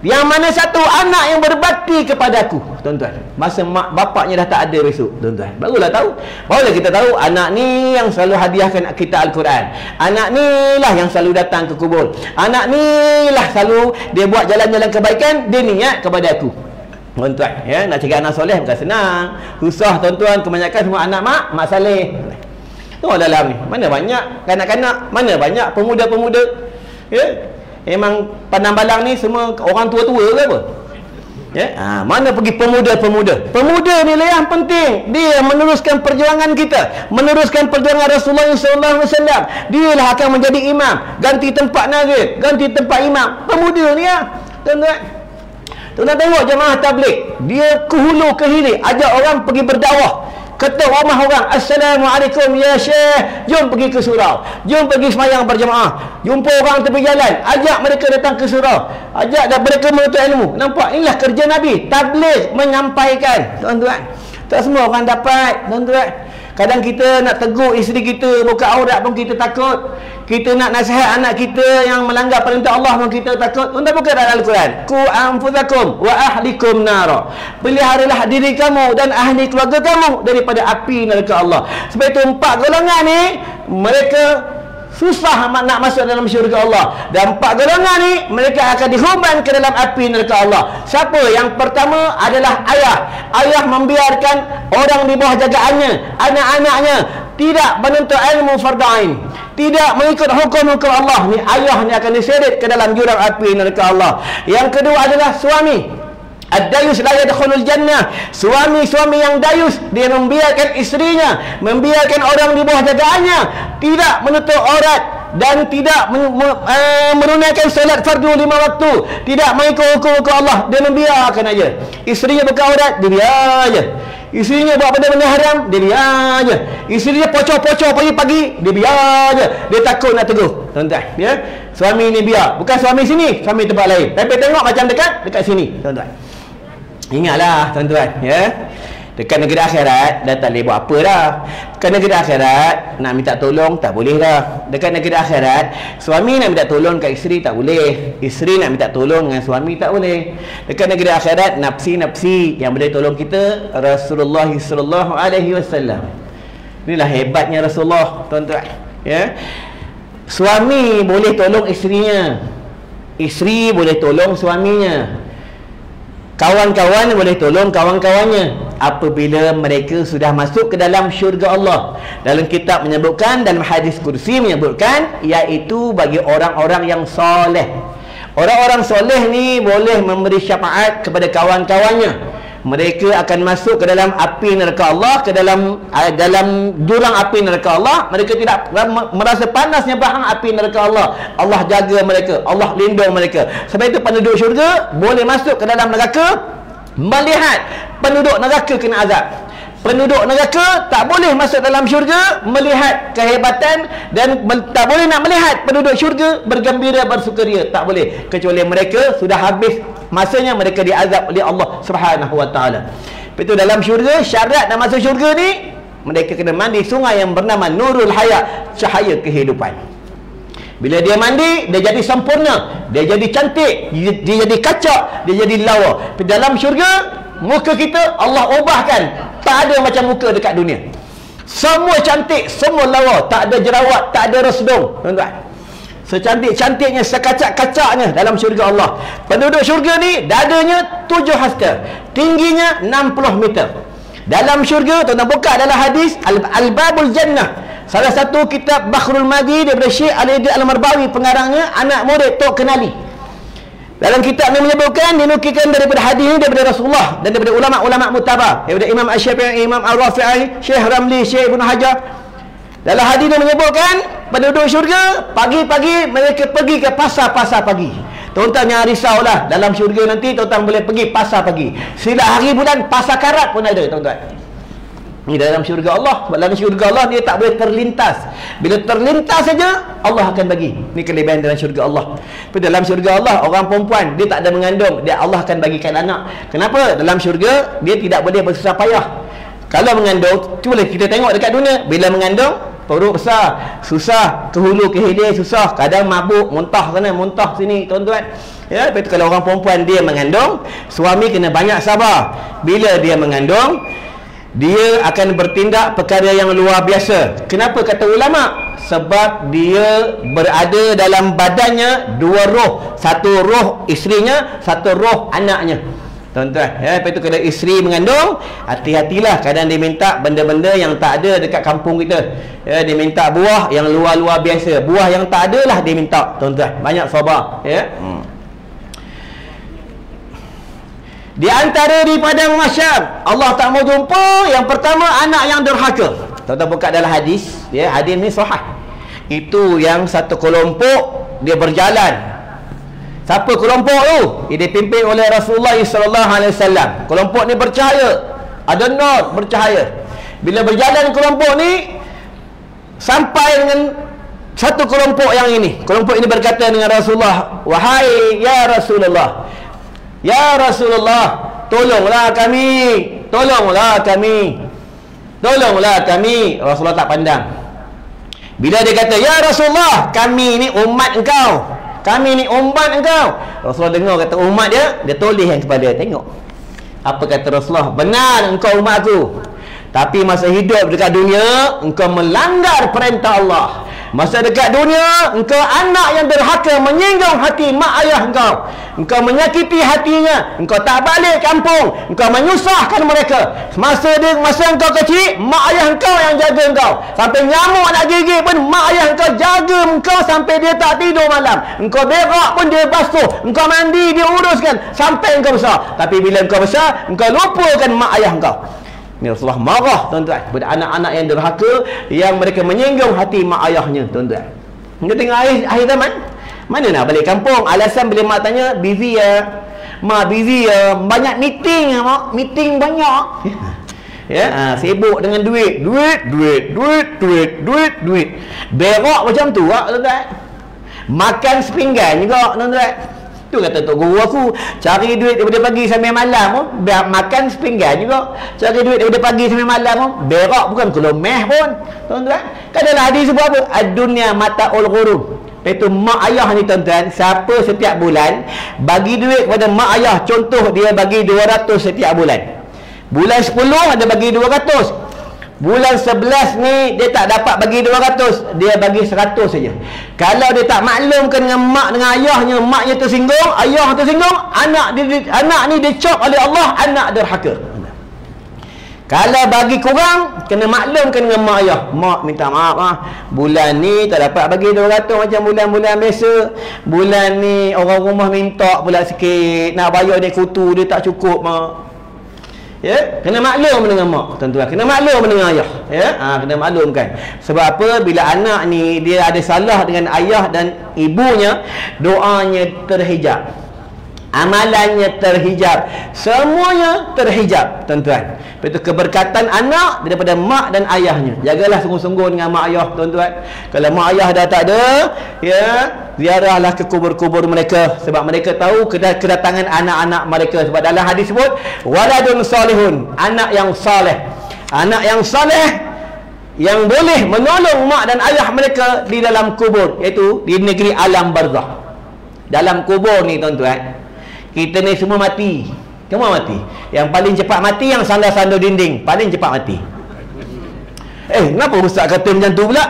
yang mana satu anak yang berbakti kepada aku, tuan-tuan. Masa mak bapaknya dah tak ada besok, tuan-tuan, barulah tahu. Barulah kita tahu anak ni yang selalu hadiahkan kita Al-Quran, anak ni lah yang selalu datang ke kubur, anak ni lah selalu dia buat jalan-jalan kebaikan, dia niat kepada aku, tuan-tuan. Ya, nak cari anak soleh bukan senang, susah, tuan-tuan. Kebanyakan semua anak mak saleh. Tengok dalam ni, mana banyak kanak-kanak, mana banyak pemuda-pemuda. Ya, memang Padang Balang ni semua orang tua-tua ke apa? Ya, mana pergi pemuda-pemuda? Pemuda ni lah yang penting. Dia meneruskan perjuangan kita, meneruskan perjuangan Rasulullah SAW. Dia lah akan menjadi imam, ganti tempat nazir, ganti tempat imam. Pemuda ni ya, tuan-tuan. Tuan-tuan tengok jemaah tabligh, dia ke hulu ke hilir, ajak orang pergi berdakwah, ketuk rumah orang, Assalamualaikum ya Syekh, jom pergi ke surau, jom pergi sembahyang berjemaah, jumpa orang tepi jalan, ajak mereka datang ke surau, ajak mereka menuntut ilmu. Nampak, inilah kerja Nabi, tabligh, menyampaikan, tuan-tuan. Tak semua orang dapat, tuan-tuan. Kadang kita nak tegur isteri kita buka aurat pun kita takut. Kita nak nasihat anak kita yang melanggar perintah Allah pun kita takut. Tuan-tuan, bukan dalam Al-Quran, Qu anfusakum wa ahlikum nara, peliharalah diri kamu dan ahli keluarga kamu daripada api neraka Allah. Sebab itu 4 golongan ni mereka susah nak masuk dalam syurga Allah, dan 4 golongan ni mereka akan dihumban ke dalam api neraka Allah. Siapa? Yang pertama adalah ayah. Ayah membiarkan orang di bawah jagaannya, anak-anaknya tidak menuntut ilmu farda'ain, tidak mengikut hukum-hukum Allah. Ni ayah ni akan diseret ke dalam jurang api neraka Allah. Yang kedua adalah suami. Ad-dayus la yadkhulul jannah. Suami-suami yang dayus, dia membiarkan isterinya, membiarkan orang di bawah jagaannya, tidak menutup aurat, dan tidak menunaikan solat fardu 5 waktu, tidak mengikut hukum Allah, dia membiarkan aja. Isterinya buka aurat, dia biar aja. Isterinya buat benda-benda haram, dia biar aja. Isterinya pocor-pocor pagi-pagi, dia biar aja. Dia takut nak tegur, tuan-tuan, ya. Suami ni biar, bukan suami sini, suami tempat lain, tapi tengok macam dekat sini, tuan-tuan. Ingatlah, tuan-tuan, ya. Dekat negeri akhirat dah tak boleh buat apa dah. Dekat negeri akhirat nak minta tolong tak boleh dah. Dekat negeri akhirat suami nak minta tolong kat isteri tak boleh, isteri nak minta tolong dengan suami tak boleh. Dekat negeri akhirat nafsi-nafsi yang boleh tolong kita Rasulullah sallallahu alaihi wasallam. Inilah hebatnya Rasulullah, tuan-tuan, ya. Suami boleh tolong isterinya, isteri boleh tolong suaminya, kawan-kawan boleh tolong kawan-kawannya apabila mereka sudah masuk ke dalam syurga Allah. Dalam kitab menyebutkan, dalam hadis kursi menyebutkan, iaitu bagi orang-orang yang soleh. Orang-orang soleh ni boleh memberi syafaat kepada kawan-kawannya. Mereka akan masuk ke dalam api neraka Allah, ke dalam jurang api neraka Allah. Mereka tidak merasa panasnya bahang api neraka Allah. Allah jaga mereka, Allah lindung mereka. Sebab itu penduduk syurga boleh masuk ke dalam neraka melihat penduduk neraka kena azab. Penduduk neraka tak boleh masuk dalam syurga melihat kehebatan, dan tak boleh nak melihat penduduk syurga bergembira bersukaria, tak boleh, kecuali mereka sudah habis masanya mereka diazab oleh Allah Subhanahu wa taala. Itu dalam syurga, syarat nak masuk syurga ni mereka kena mandi sungai yang bernama Nurul Hayat, cahaya kehidupan. Bila dia mandi, dia jadi sempurna, dia jadi cantik, dia jadi kacak, dia jadi lawa. Di dalam syurga muka kita Allah ubahkan, tak ada macam muka dekat dunia. Semua cantik, semua lawa, tak ada jerawat, tak ada resdung, tuan-tuan. Secantik-cantiknya, sekacak-kacaknya dalam syurga Allah. Penduduk syurga ni dadanya 7 hasta, tingginya 60 meter. Dalam syurga, tuan-tuan buka dalam hadis Al-Babul Jannah, salah satu kitab Bakhrul Madi daripada Syekh Ali Al-Marbawi, pengarangnya anak murid Tok Kenali. Dalam kitab ini menyebutkan, dinukilkan daripada hadis ini daripada Rasulullah dan daripada ulama-ulama mutabar, daripada Imam Asy-Syafi'i, Imam Ar-Rafi'i, Syekh Ramli, Syekh Ibn Hajar. Dalam hadis ini menyebutkan penduduk syurga pagi-pagi mereka pergi ke pasar-pasar pagi. Tuan-tuan jangan risaulah, dalam syurga nanti tuan-tuan boleh pergi pasar pagi. Sila hari bulan pasar karat pun ada, tuan-tuan. Ini dalam syurga Allah. Dalam syurga Allah dia tak boleh terlintas. Bila terlintas saja Allah akan bagi. Ini kelebihan dalam syurga Allah. Tapi dalam syurga Allah, orang perempuan dia tak ada mengandung, dia Allah akan bagikan anak. Kenapa? Dalam syurga dia tidak boleh bersusah payah. Kalau mengandung, cuba kita tengok dekat dunia, bila mengandung perut besar, susah, ke hulu ke hilir susah, kadang mabuk, muntah sana, muntah sini, tuan-tuan. Ya, tapi kalau orang perempuan dia mengandung, suami kena banyak sabar. Bila dia mengandung, dia akan bertindak perkara yang luar biasa. Kenapa kata ulama? Sebab dia berada dalam badannya 2 roh. Satu roh isterinya, satu roh anaknya, tuan-tuan. Ya, lepas itu kalau isteri mengandung, hati-hatilah. Kadang dia minta benda-benda yang tak ada dekat kampung kita. Ya, dia minta buah yang luar-luar biasa. Buah yang tak ada lah dia minta, tuan-tuan. Banyak sabar, ya. Di antara di padang mahsyar Allah tak mau jumpa yang pertama anak yang derhaka. Tuan-tuan buka dalam hadis, ya, hadis ni sahih. Itu yang satu kelompok dia berjalan. Siapa kelompok tu? Dia dipimpin oleh Rasulullah sallallahu alaihi wasallam. Kelompok ni bercahaya, ada nur bercahaya. Bila berjalan kelompok ni sampai dengan satu kelompok yang ini. Kelompok ini berkata dengan Rasulullah, "Wahai ya Rasulullah, ya Rasulullah, tolonglah kami, tolonglah kami, tolonglah kami." Rasulullah tak pandang. Bila dia kata, "Ya Rasulullah, kami ni umat engkau, kami ni umat engkau," Rasulullah dengar kata umat dia toleh kepada dia. Tengok apa kata Rasulullah, "Benar engkau umatku, tapi masa hidup dekat dunia engkau melanggar perintah Allah. Masa dekat dunia engkau anak yang derhaka, menyinggung hati mak ayah engkau. Engkau menyakiti hatinya, engkau tak balik kampung, engkau menyusahkan mereka. Masa engkau kecil, mak ayah engkau yang jaga engkau. Sampai nyamuk nak gigit pun mak ayah engkau jaga engkau sampai dia tak tidur malam. Engkau berak pun dia basuh, engkau mandi dia uruskan sampai engkau besar. Tapi bila engkau besar, engkau lupakan mak ayah engkau." Ini Rasulullah marah, tuan-tuan, pada anak-anak yang derhaka, yang mereka menyinggung hati mak ayahnya, tuan-tuan. Kita tengok akhir zaman. Mana nak balik kampung? Alasan bila mak tanya, busy ya. Mak busy ya. Banyak meeting ya, mak. Meeting banyak. Ya, sibuk dengan duit. Berak macam tu tuan-tuan. Makan sepinggan juga tuan-tuan. Tu kata tok guru aku, cari duit daripada pagi sampai malam makan sepinggan juga. Cari duit daripada pagi sampai malam berak bukan kelomeh pun tuan-tuan. Kan dalam hadis sebut apa? Ad-dunya mata'ul ghurur. Itu mak ayah ni tuan-tuan, siapa setiap bulan bagi duit kepada mak ayah, contoh dia bagi 200 setiap bulan. Bulan 10 ada bagi 200. Bulan 11 ni dia tak dapat bagi 200, dia bagi 100 saja. Kalau dia tak maklumkan dengan mak dengan ayahnya, maknya tersinggung, ayah tersinggung, anak ni dicop oleh Allah, anak derhaka. Kalau bagi kurang, kena maklumkan dengan mak ayah. Mak minta maaf bulan ni tak dapat bagi 200 macam bulan-bulan biasa. Bulan ni orang rumah minta pula sikit, nak bayar dia kutu dia tak cukup mak. Ya, kena maklum dengan mak tuan-tuan, kena maklum dengan ayah, ya. Kena maklumkan. Sebab apa? Bila anak ni dia ada salah dengan ayah dan ibunya, doanya terhijab, amalannya terhijab, semuanya terhijab tuan-tuan. Itu keberkatan anak daripada mak dan ayahnya. Jagalah sungguh-sungguh dengan mak ayah tuan-tuan. Kalau mak ayah dah tak ada, ya, ziarahlah ke kubur-kubur mereka, sebab mereka tahu kedatangan anak-anak mereka. Sebab dalam hadis sebut waladun salihun, anak yang saleh. Anak yang saleh yang boleh menolong mak dan ayah mereka di dalam kubur, iaitu di negeri alam barzakh. Dalam kubur ni tuan-tuan, kita ni semua mati. Semua mati. Yang paling cepat mati yang sandar-sandar dinding, paling cepat mati. Kenapa ustaz kata macam tu pula?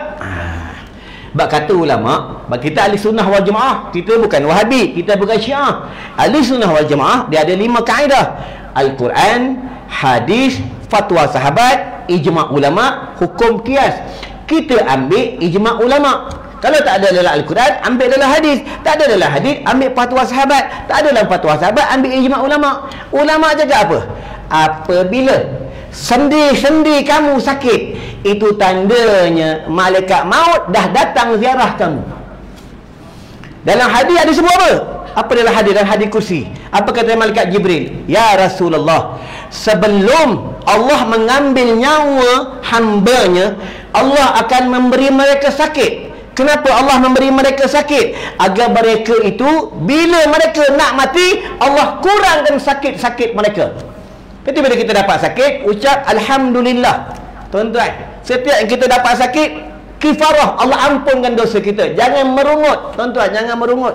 Sebab kata ulama, kita ahli sunnah wal jemaah, kita bukan wahabi, kita bukan syiah. Ahli sunnah wal jemaah dia ada 5 kaedah: Al-Quran, hadis, fatwa sahabat, ijma' ulama, hukum qiyas. Kita ambil ijma' ulama. Kalau tak ada dalam Al-Quran, ambil dalam hadis. Tak ada dalam hadis, ambil fatwa sahabat. Tak ada dalam fatwa sahabat, ambil ijma' ulama. Ulama cakap apa? Apabila sendi-sendi kamu sakit, itu tandanya malaikat maut dah datang ziarah kamu. Dalam hadis ada sebut apa? Apa dalam hadis? Dalam hadis kursi, apa kata malaikat Jibril? Ya Rasulullah, sebelum Allah mengambil nyawa hambanya, Allah akan memberi mereka sakit. Kenapa Allah memberi mereka sakit? Agar mereka itu bila mereka nak mati, Allah kurangkan sakit-sakit mereka. Jadi bila kita dapat sakit, ucap Alhamdulillah. Tuan-tuan, setiap yang kita dapat sakit, kifarah, Allah ampunkan dosa kita. Jangan merungut tuan-tuan, jangan merungut.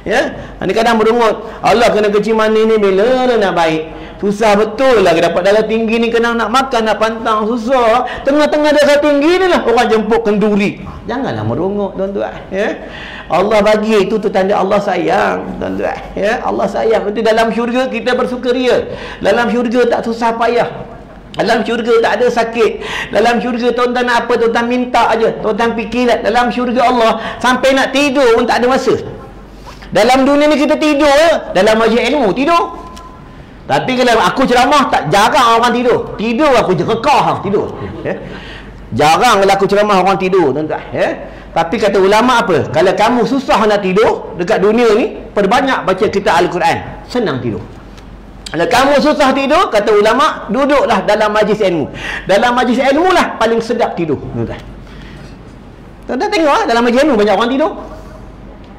Ya, kadang-kadang merungut, Allah kena kecil mani ni bila nak baik. Susah betul lah dapat darah tinggi ni, kena nak makan, nak pantang, susah. Tengah-tengah darah tinggi ni lah orang jemput kenduri. Janganlah merungut tuan-tuan, ya. Allah bagi itu tanda Allah sayang tuan-tuan, ya. Allah sayang. Itu dalam syurga kita bersukaria. Dalam syurga tak susah payah. Dalam syurga tak ada sakit. Dalam syurga tuan-tuan nak apa, tuan-tuan minta aja. Tuan-tuan fikirlah, dalam syurga Allah sampai nak tidur pun tak ada masa. Dalam dunia ni kita tidur, dalam majlis ilmu tidur. Tapi kalau aku ceramah, tak jarang orang tidur. Tidur aku je kekah tidur. Jarang kalau aku ceramah orang tidur tuan-tuan. Tapi kata ulama apa? Kalau kamu susah nak tidur dekat dunia ni, perbanyak baca kitab Al-Quran, senang tidur. Kalau kamu susah tidur, kata ulama, duduklah dalam majlis ilmu. Dalam majlis ilmu lah paling sedap tidur tuan-tuan. Tuan-tuan tengok dalam majlis ilmu banyak orang tidur,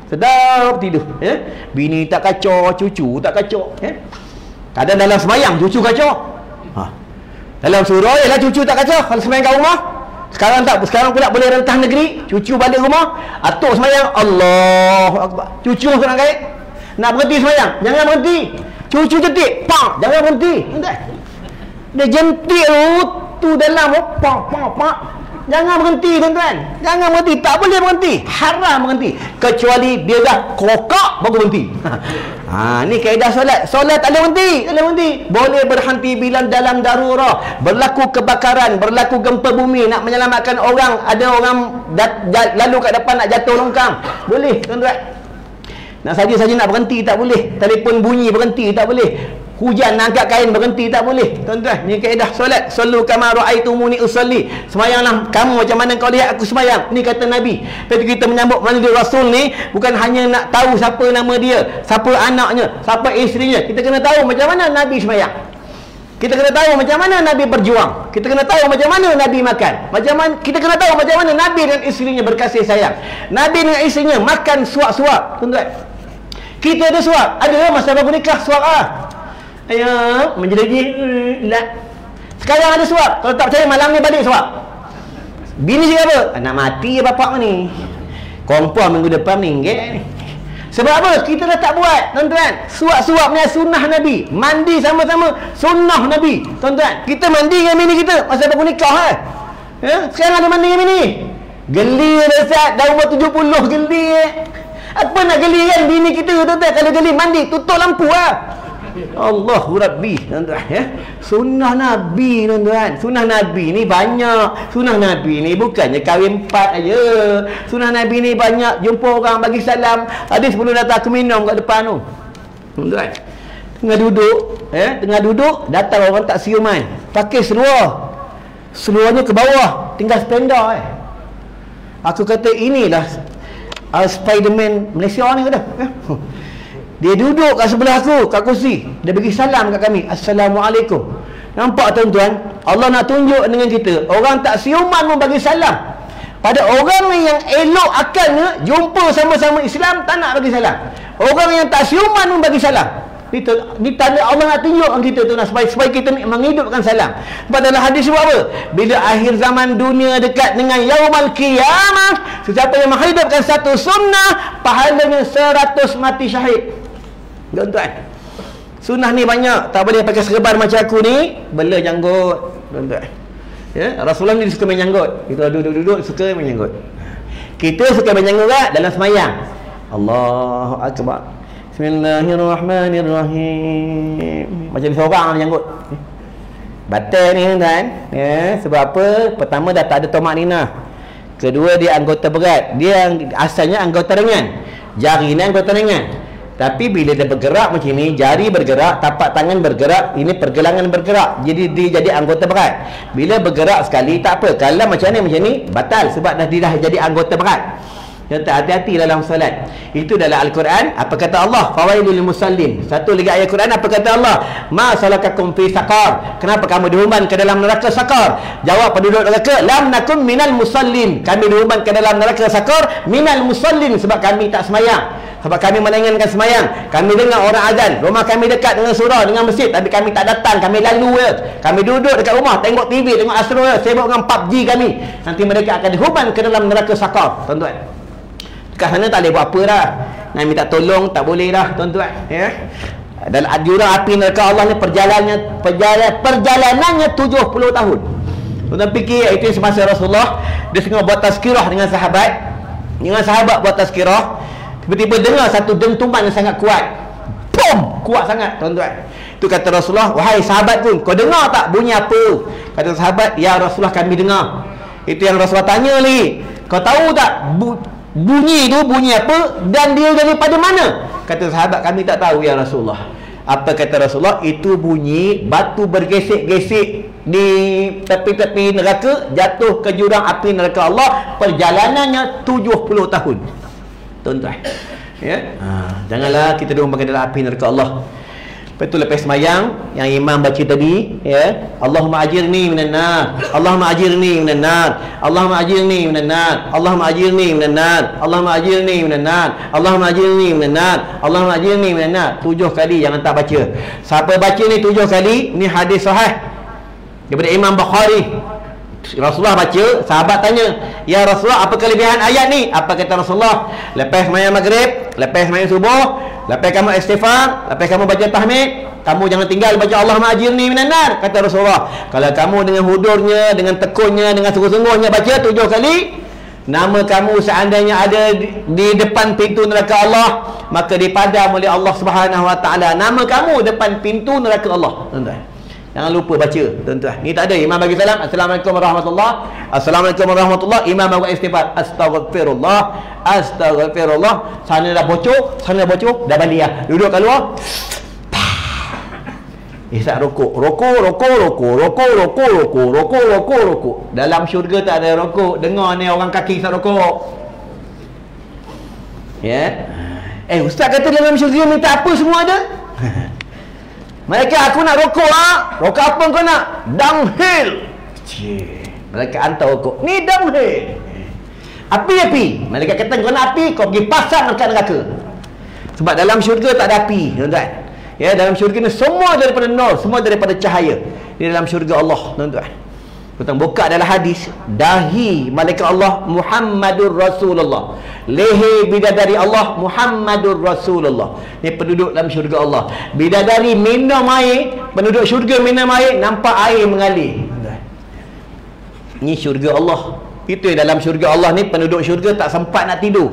sedap tidur, ya. Bini tak kacau, cucu tak kacau, ya. Kadang dalam semayang cucu kacau. Dalam surau ialah cucu tak kacau. Kalau semayang kat rumah, sekarang tak, sekarang pula boleh rentah negeri, cucu balik rumah, atuk semayang, Allahu Akbar, cucu masuk dalam kait. Nak berhenti semayang, jangan berhenti. Cucu jentik, pak, jangan berhenti. Dia jentik tu dalam, pak. Jangan berhenti tuan-tuan. Jangan berhenti, tak boleh berhenti. Haram berhenti. Kecuali dia dah kokak baru berhenti. Ni kaedah solat. Solat tak boleh berhenti. Tak boleh berhenti. Boleh berhenti bila dalam darurah, berlaku kebakaran, berlaku gempa bumi, nak menyelamatkan orang, ada orang lalu kat depan nak jatuh longkang. Boleh tuan-tuan. Nak saja nak berhenti tak boleh. Telefon bunyi berhenti tak boleh. Hujan nak angkat kain berhenti tak boleh. Tuan-tuan, ni kaedah solat. Sallu kama ra'aitumuni usalli. Semayanglah kamu macam mana kau lihat aku semayang. Ni kata Nabi. Lepas kita menyambut mana dia Rasul ni, bukan hanya nak tahu siapa nama dia, siapa anaknya, siapa isterinya. Kita kena tahu macam mana Nabi semayang. Kita kena tahu macam mana Nabi berjuang. Kita kena tahu macam mana Nabi makan. Kita kena tahu macam mana Nabi dan isterinya berkasih sayang. Nabi dengan isterinya makan suap-suap. Tuan-tuan, kita ada suap. Ada masa baru nikah suap ayo menjadi lah. Sekarang ada suap. Kalau tak percaya malam ni balik suap. Bini dia apa? Nak mati ya bapak ni. Kompor minggu depan meninggal ni. Sebab apa? Kita dah tak buat, tuan-tuan. Suap-suap ni sunnah Nabi. Mandi sama-sama sunnah Nabi. Tuan-tuan, kita mandi dengan bini kita masa baru nikah Sekarang ada mandi dengan bini. Geli dah Ustaz, dah umur 70 geli Apa nak geli kan bini kita, tuan-tuan? Kalau geli mandi, tutup lampu Allahu Rabbi, tuan-tuan Sunnah Nabi, tuan-tuan. Sunnah Nabi ni banyak. Sunnah Nabi ni bukannya kahwin 4 aja. Sunnah Nabi ni banyak. Jumpa orang bagi salam. Ada 10 datang aku minum kat depan tu, tuan-tuan. Tengah duduk datang orang tak siuman, pakai seluar. Seluarnya ke bawah, tinggal spender Aku kata inilah Spiderman Malaysia ni kata. Dia duduk kat sebelah aku, kat kursi. Dia bagi salam kat kami. Assalamualaikum. Nampak tuan-tuan? Allah nak tunjuk dengan kita. Orang tak siuman pun bagi salam. Pada orang yang elok akalnya, jumpa sama-sama Islam, tak nak bagi salam. Orang yang tak siuman pun bagi salam. Ni tanda Allah nak tunjukkan kita tu, supaya kita menghidupkan salam. Sebab dalam hadis sebut apa? Bila akhir zaman dunia dekat dengan yaumul qiyamah, sesiapa yang menghidupkan satu sunnah, pahalanya 100 mati syahid. Tuan-tuan, sunnah ni banyak. Tak boleh pakai serban macam aku ni, bela janggut, tuan-tuan. Rasulullah ni suka main janggut. Kita duduk-duduk suka main janggut. Kita suka main janggut tak? Dalam semayang. Allahu Akbar, Bismillahirrahmanirrahim. Macam seorang janggut. Batal ni, tuan-tuan. Sebab apa? Pertama, dah tak ada tomak nina. Kedua, dia anggota berat. Dia asalnya anggota ringan. Jari ni anggota ringan. Tapi bila dia bergerak macam ni, jari bergerak, tapak tangan bergerak, ini pergelangan bergerak, jadi dia jadi anggota berat. Bila bergerak sekali tak apa. Kalau macam ni batal, sebab dia dah jadi anggota berat. Hati-hati dalam solat. Itu dalam Al-Quran. Apa kata Allah? Fawailul musallin. Satu lagi ayat Quran, apa kata Allah? Ma salakakum fi saqar. Kenapa kamu dihumban ke dalam neraka saqar? Jawab penduduk neraka, lam nakum minal musallin. Kami dihumban ke dalam neraka saqar minal musallin, sebab kami tak semayang. Sebab kami menangankan semayang. Kami dengar orang azan. Rumah kami dekat dengan surau, dengan masjid, tapi kami tak datang. Kami lalu Kami duduk dekat rumah, tengok TV, tengok Astro sibuk dengan PUBG kami. Nanti mereka akan dihumban ke dalam neraka saqar, tuan-tuan. Kat sana tak boleh buat apa dah. Nak minta tolong tak boleh dah, tuan-tuan. Dalam jurang api neraka Allah ni perjalanannya 70 tahun. Tuan-tuan fikir, itu semasa Rasulullah dia tengah buat tazkirah dengan sahabat buat tazkirah. Tiba-tiba dengar satu dentuman yang sangat kuat. Pum! Kuat sangat, tuan-tuan. Itu kata Rasulullah, wahai sahabatku, kau dengar tak bunyi apa? Kata sahabat, ya Rasulullah, kami dengar. Itu yang Rasulullah tanya lagi, kau tahu tak bunyi itu bunyi apa dan dia daripada mana? Kata sahabat, kami tak tahu ya Rasulullah. Apa kata Rasulullah? Itu bunyi batu bergesek-gesek di tepi-tepi neraka, jatuh ke jurang api neraka Allah. Perjalanannya 70 tahun, tuan-tuan. Janganlah kita duduk pakai dalam api neraka Allah. Betul, lepas semayang yang imam baca tadi, Allahumma ajirni minan nar, Allahumma ajirni minan nar, Allahumma ajirni minan nar, Allahumma ajirni minan nar, Allahumma ajirni minan nar, Allahumma ajirni minan nar, Allahumma ajirni minan nar. 7 kali, jangan tak baca. Siapa baca ni 7 kali, ni hadis sahih daripada Imam Bukhari. Rasulullah baca, sahabat tanya, ya Rasulullah, apa kelebihan ayat ni? Apa kata Rasulullah? Lepas semayang maghrib, lepas semayang subuh, lepas kamu istighfar, lepas kamu baca tahmid, kamu jangan tinggal baca Allahumma ajirni minan nar. Kata Rasulullah, kalau kamu dengan hudurnya, dengan tekunnya, dengan sungguh-sungguhnya baca 7 kali, nama kamu seandainya ada di depan pintu neraka Allah, maka dipadam oleh Allah Subhanahu Wa Taala nama kamu depan pintu neraka Allah, tuan-tuan. Jangan lupa baca, tuan-tuan. Ni tak ada imam bagi salam, assalamualaikum warahmatullahi, assalamualaikum warahmatullahi, imam bagi istighfar, astagfirullah, astagfirullah. Sana dah bocor, dah balik lah. Duduk kat luar. Hisap rokok. Rokok. Dalam syurga tak ada rokok. Dengar ni orang kaki hisap rokok. Ya. Ustaz kata dalam syurga minta apa semua ada? Malaikat, aku nak rokok Rokok apa kau nak? Downhill. Malaikat hantar rokok. Ni downhill. Api. Malaikat kata kau nak api, kau pergi pasang dekat neraka. Sebab dalam syurga tak ada api, tuan-tuan. Ya, dalam syurga ni semua daripada nol, semua daripada cahaya. Di dalam syurga Allah, tuan-tuan. Kita buka dalam hadis, dahi malaikat Allah Muhammadur Rasulullah. Leher bidadari Allah Muhammadur Rasulullah. Ni penduduk dalam syurga Allah. Bidadari minum air, penduduk syurga minum air, nampak air mengalir. Ni syurga Allah. Itu dalam syurga Allah ni penduduk syurga tak sempat nak tidur.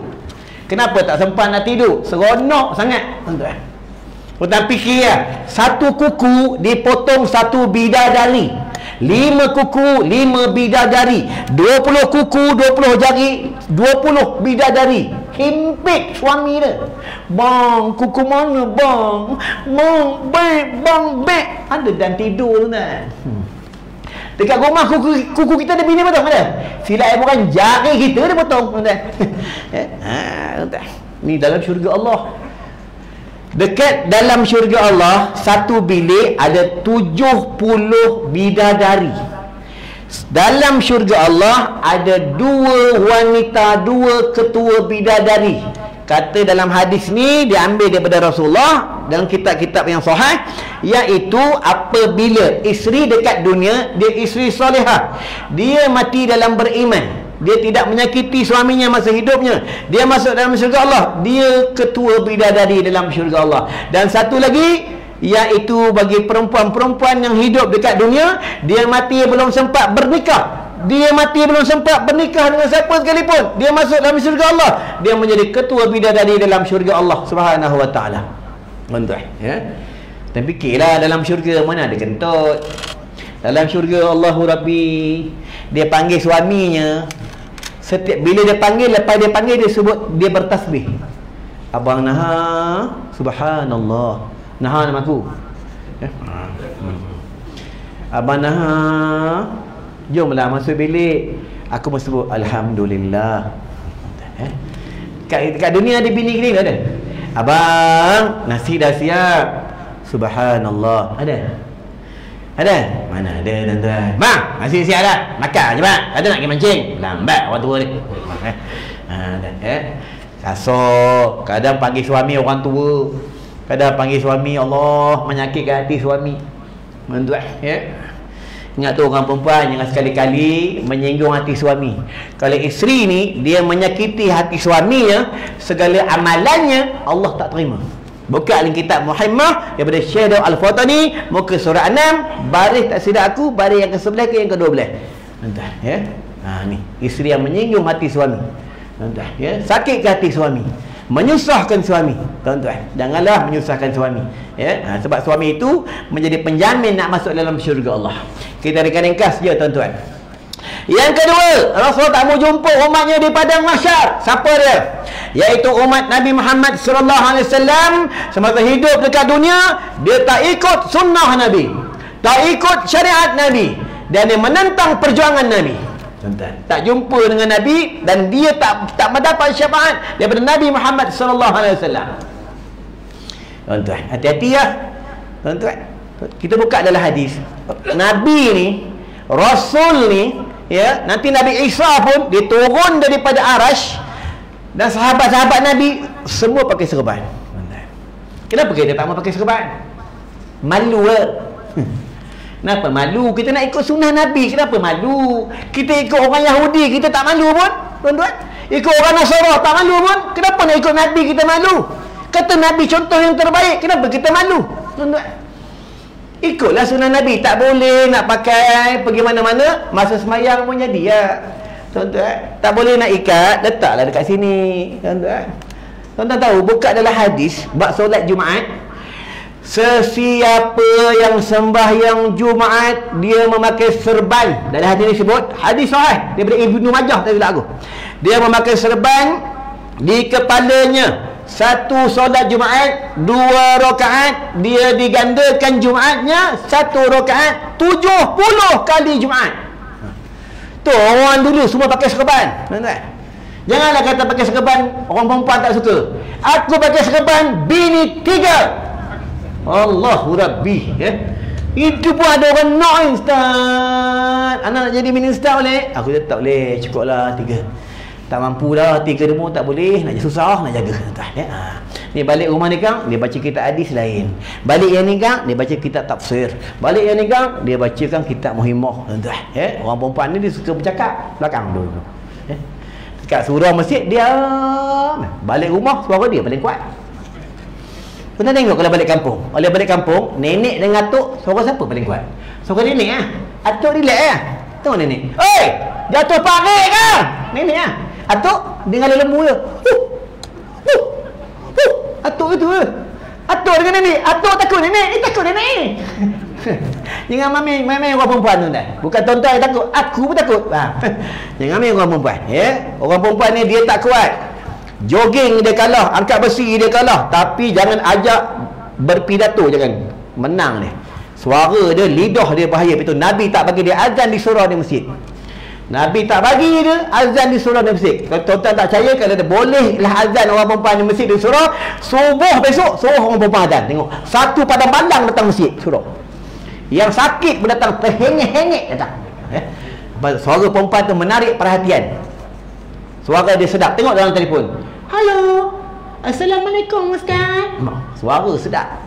Kenapa tak sempat nak tidur? Seronok sangat, tuan-tuan. Kita fikir satu kuku dipotong satu bidadari. 5 kuku, 5 bidadari. 20 kuku, 20 jari, 20 bidadari. Himpit suami dia. Bang, kuku mana bang? Bang, beg. Ada dan tidur tu kan. Dekat rumah kuku kita ada bini potong ada. Silap bukan jari kita dia potong, tuan-tuan. Ni dalam syurga Allah. Dekat dalam syurga Allah, satu bilik ada 70 bidadari. Dalam syurga Allah ada 2 wanita, 2 ketua bidadari. Kata dalam hadis ni diambil daripada Rasulullah dalam kitab-kitab yang sahih, iaitu apabila isteri dekat dunia, dia isteri solehah, dia mati dalam beriman, dia tidak menyakiti suaminya masa hidupnya, dia masuk dalam syurga Allah, dia ketua bidadari dalam syurga Allah. Dan satu lagi, iaitu bagi perempuan-perempuan yang hidup dekat dunia, dia mati belum sempat bernikah, dia mati belum sempat bernikah dengan siapa sekalipun, dia masuk dalam syurga Allah, dia menjadi ketua bidadari dalam syurga Allah Subhanahu wa ta'ala. Tuan-tuan, ya. Dan fikirlah, dalam syurga mana ada kentut. Dalam syurga Allahu Rabbi, dia panggil suaminya. Setiap bila dia panggil, lepas dia panggil, dia sebut, dia bertasbih. Abang Naha, subhanallah. Naha nama aku. Abang Naha, jomlah masuk bilik. Aku mesti sebut alhamdulillah. Kat dunia ada bini gini tak ada? Abang, nasi dah siap. Subhanallah. Ada? Mana ada, tuan-tuan. Bang, nasi siap dah. Makan je bang. Kata nak pergi mancing. Lambat orang tua ni. Kasar. Kadang panggil suami orang tua. Kadang panggil suami, Allah menyakitkan hati suami. Tuan-tuan, ya. Ingat tu, orang perempuan jangan sekali-kali menyinggung hati suami. Kalau isteri ni dia menyakiti hati suaminya, segala amalannya Allah tak terima. Buka dalam kitab Muhammad daripada Syekh Al-Fatani, muka surah 6, baris tak silap aku, baris yang ke-11 ke yang ke-12. Tuan-tuan, ya. Ni isteri yang menyinggung hati suami. Tuan-tuan, ya. Sakit ke hati suami, menyusahkan suami. Tuan-tuan, janganlah menyusahkan suami, ya. Sebab suami itu menjadi penjamin nak masuk dalam syurga Allah. Kita ringkas je, tuan-tuan. Yang kedua, Rasul tak mau jumpa umatnya di padang mahsyar. Siapa dia? Iaitu umat Nabi Muhammad sallallahu alaihi wasallam. Semasa hidup dekat dunia, dia tak ikut sunnah Nabi, tak ikut syariat Nabi, dan dia menentang perjuangan Nabi. Tuan-tuan, tak jumpa dengan Nabi, dan dia tak mendapat syafaat daripada Nabi Muhammad sallallahu alaihi wasallam. Tuan-tuan, hati-hati ya. Tuan-tuan, kita buka dalam hadis. Nabi ni, Rasul ni, ya, nanti Nabi Isa pun dia turun daripada Arash, dan sahabat-sahabat Nabi semua pakai serban. Kenapa kita tak mau pakai serban? Malu ke? Kenapa malu? Kita nak ikut sunnah Nabi, kenapa malu? Kita ikut orang Yahudi, kita tak malu pun, tuan-tuan. Ikut orang Nasara tak malu pun, kenapa nak ikut Nabi kita malu? Kata Nabi contoh yang terbaik, kenapa kita malu, tuan-tuan? Ikutlah sunnah Nabi. Tak boleh nak pakai pergi mana-mana, masa semayang pun jadi ya, tuan-tuan. Tak boleh nak ikat, letaklah dekat sini, tuan-tuan. Tuan-tuan tahu, buka dalam hadis bab solat Jumaat, sesiapa yang sembahyang Jumaat dia memakai serban. Dalam hadis disebut, hadis sahih daripada Ibnu Majah, tak silap aku, dia memakai serban di kepalanya satu solat Jumaat 2 rakaat, dia digandakan Jumaatnya 1 rakaat 70 kali Jumaat. Tu orang dulu semua pakai serban, tuan-tuan. Janganlah kata pakai serban orang perempuan tak suka. Aku pakai serban bini 3. Allahu Rabbi, ya. Itu pun ada orang nak, ustaz. Anak nak jadi minister boleh? Aku kata tak boleh, cukuplah 3. Tak mampu dah, 3 demo tak boleh, nak susah nak jaga, tuan, ya. Ni balik rumah ni kang, dia baca kitab hadis lain. Balik yang ni kang, dia baca kitab tafsir. Balik yang ni kang, dia bacakan kitab muhimmah, tuan, ya. Orang perempuan ni dia suka bercakap belakang dulu, ya. Dekat surau masjid dia balik rumah suara dia paling kuat. Pernah tengok kalau balik kampung? Oleh balik kampung, nenek dengan atuk, suara siapa paling kuat? Suara nenek ah. Atuk relax ah. Tengok nenek. Oi, jatuh parik ke? Nenek ah. Atuk dengan lembu je. Atuk itu. Atuk dengan nenek. Atuk takut nenek. Ni takut nenek ni. Jangan mami orang perempuan tu dah. Bukan tuan-tuan yang takut, aku pun takut. Jangan mami orang perempuan, ya. Orang perempuan ni dia tak kuat. Jogging dia kalah, angkat besi dia kalah, tapi jangan ajak berpidato, jangan. Menang dia. Suara dia, lidah dia bahaya. Itu Nabi tak bagi dia azan di surau di masjid. Nabi tak bagi dia azan di surau di masjid. Kalau tuan-tuan tak percaya, kalau dia bolehlah azan orang perempuan di masjid di surau, subuh besok suruh orang perempuan azan. Tengok, satu padang pandang datang masjid surau. Yang sakit pun datang, terhengek-hengek datang. Suara perempuan tu menarik perhatian. Suara dia sedap. Tengok dalam telefon. Halo, Assalamualaikum Ustaz. Suara sedap.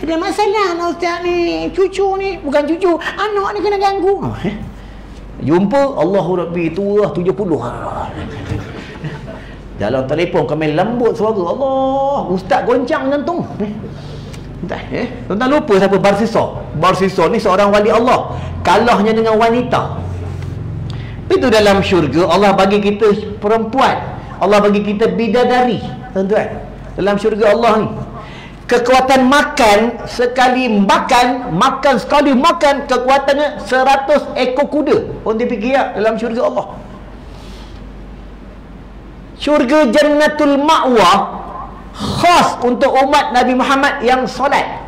Ada masalah lah Ustaz ni. Cucu ni, bukan cucu, anak ni kena ganggu. Jumpa, Allahu Rabbi, tua 70. Dalam telefon kami lembut suara. Allah, Ustaz goncang jantung. Tuan-tuan lupa siapa Barsisa. Barsisa ni seorang wali Allah, kalahnya dengan wanita. Itu dalam syurga Allah bagi kita perempuan, Allah bagi kita bidadari, tuan-tuan. Dalam syurga Allah ni kekuatan makan sekali makan sekali makan, kekuatannya 100 ekor kuda. Orang fikir ya, dalam syurga Allah. Syurga Jannatul Ma'wa khas untuk umat Nabi Muhammad yang solat.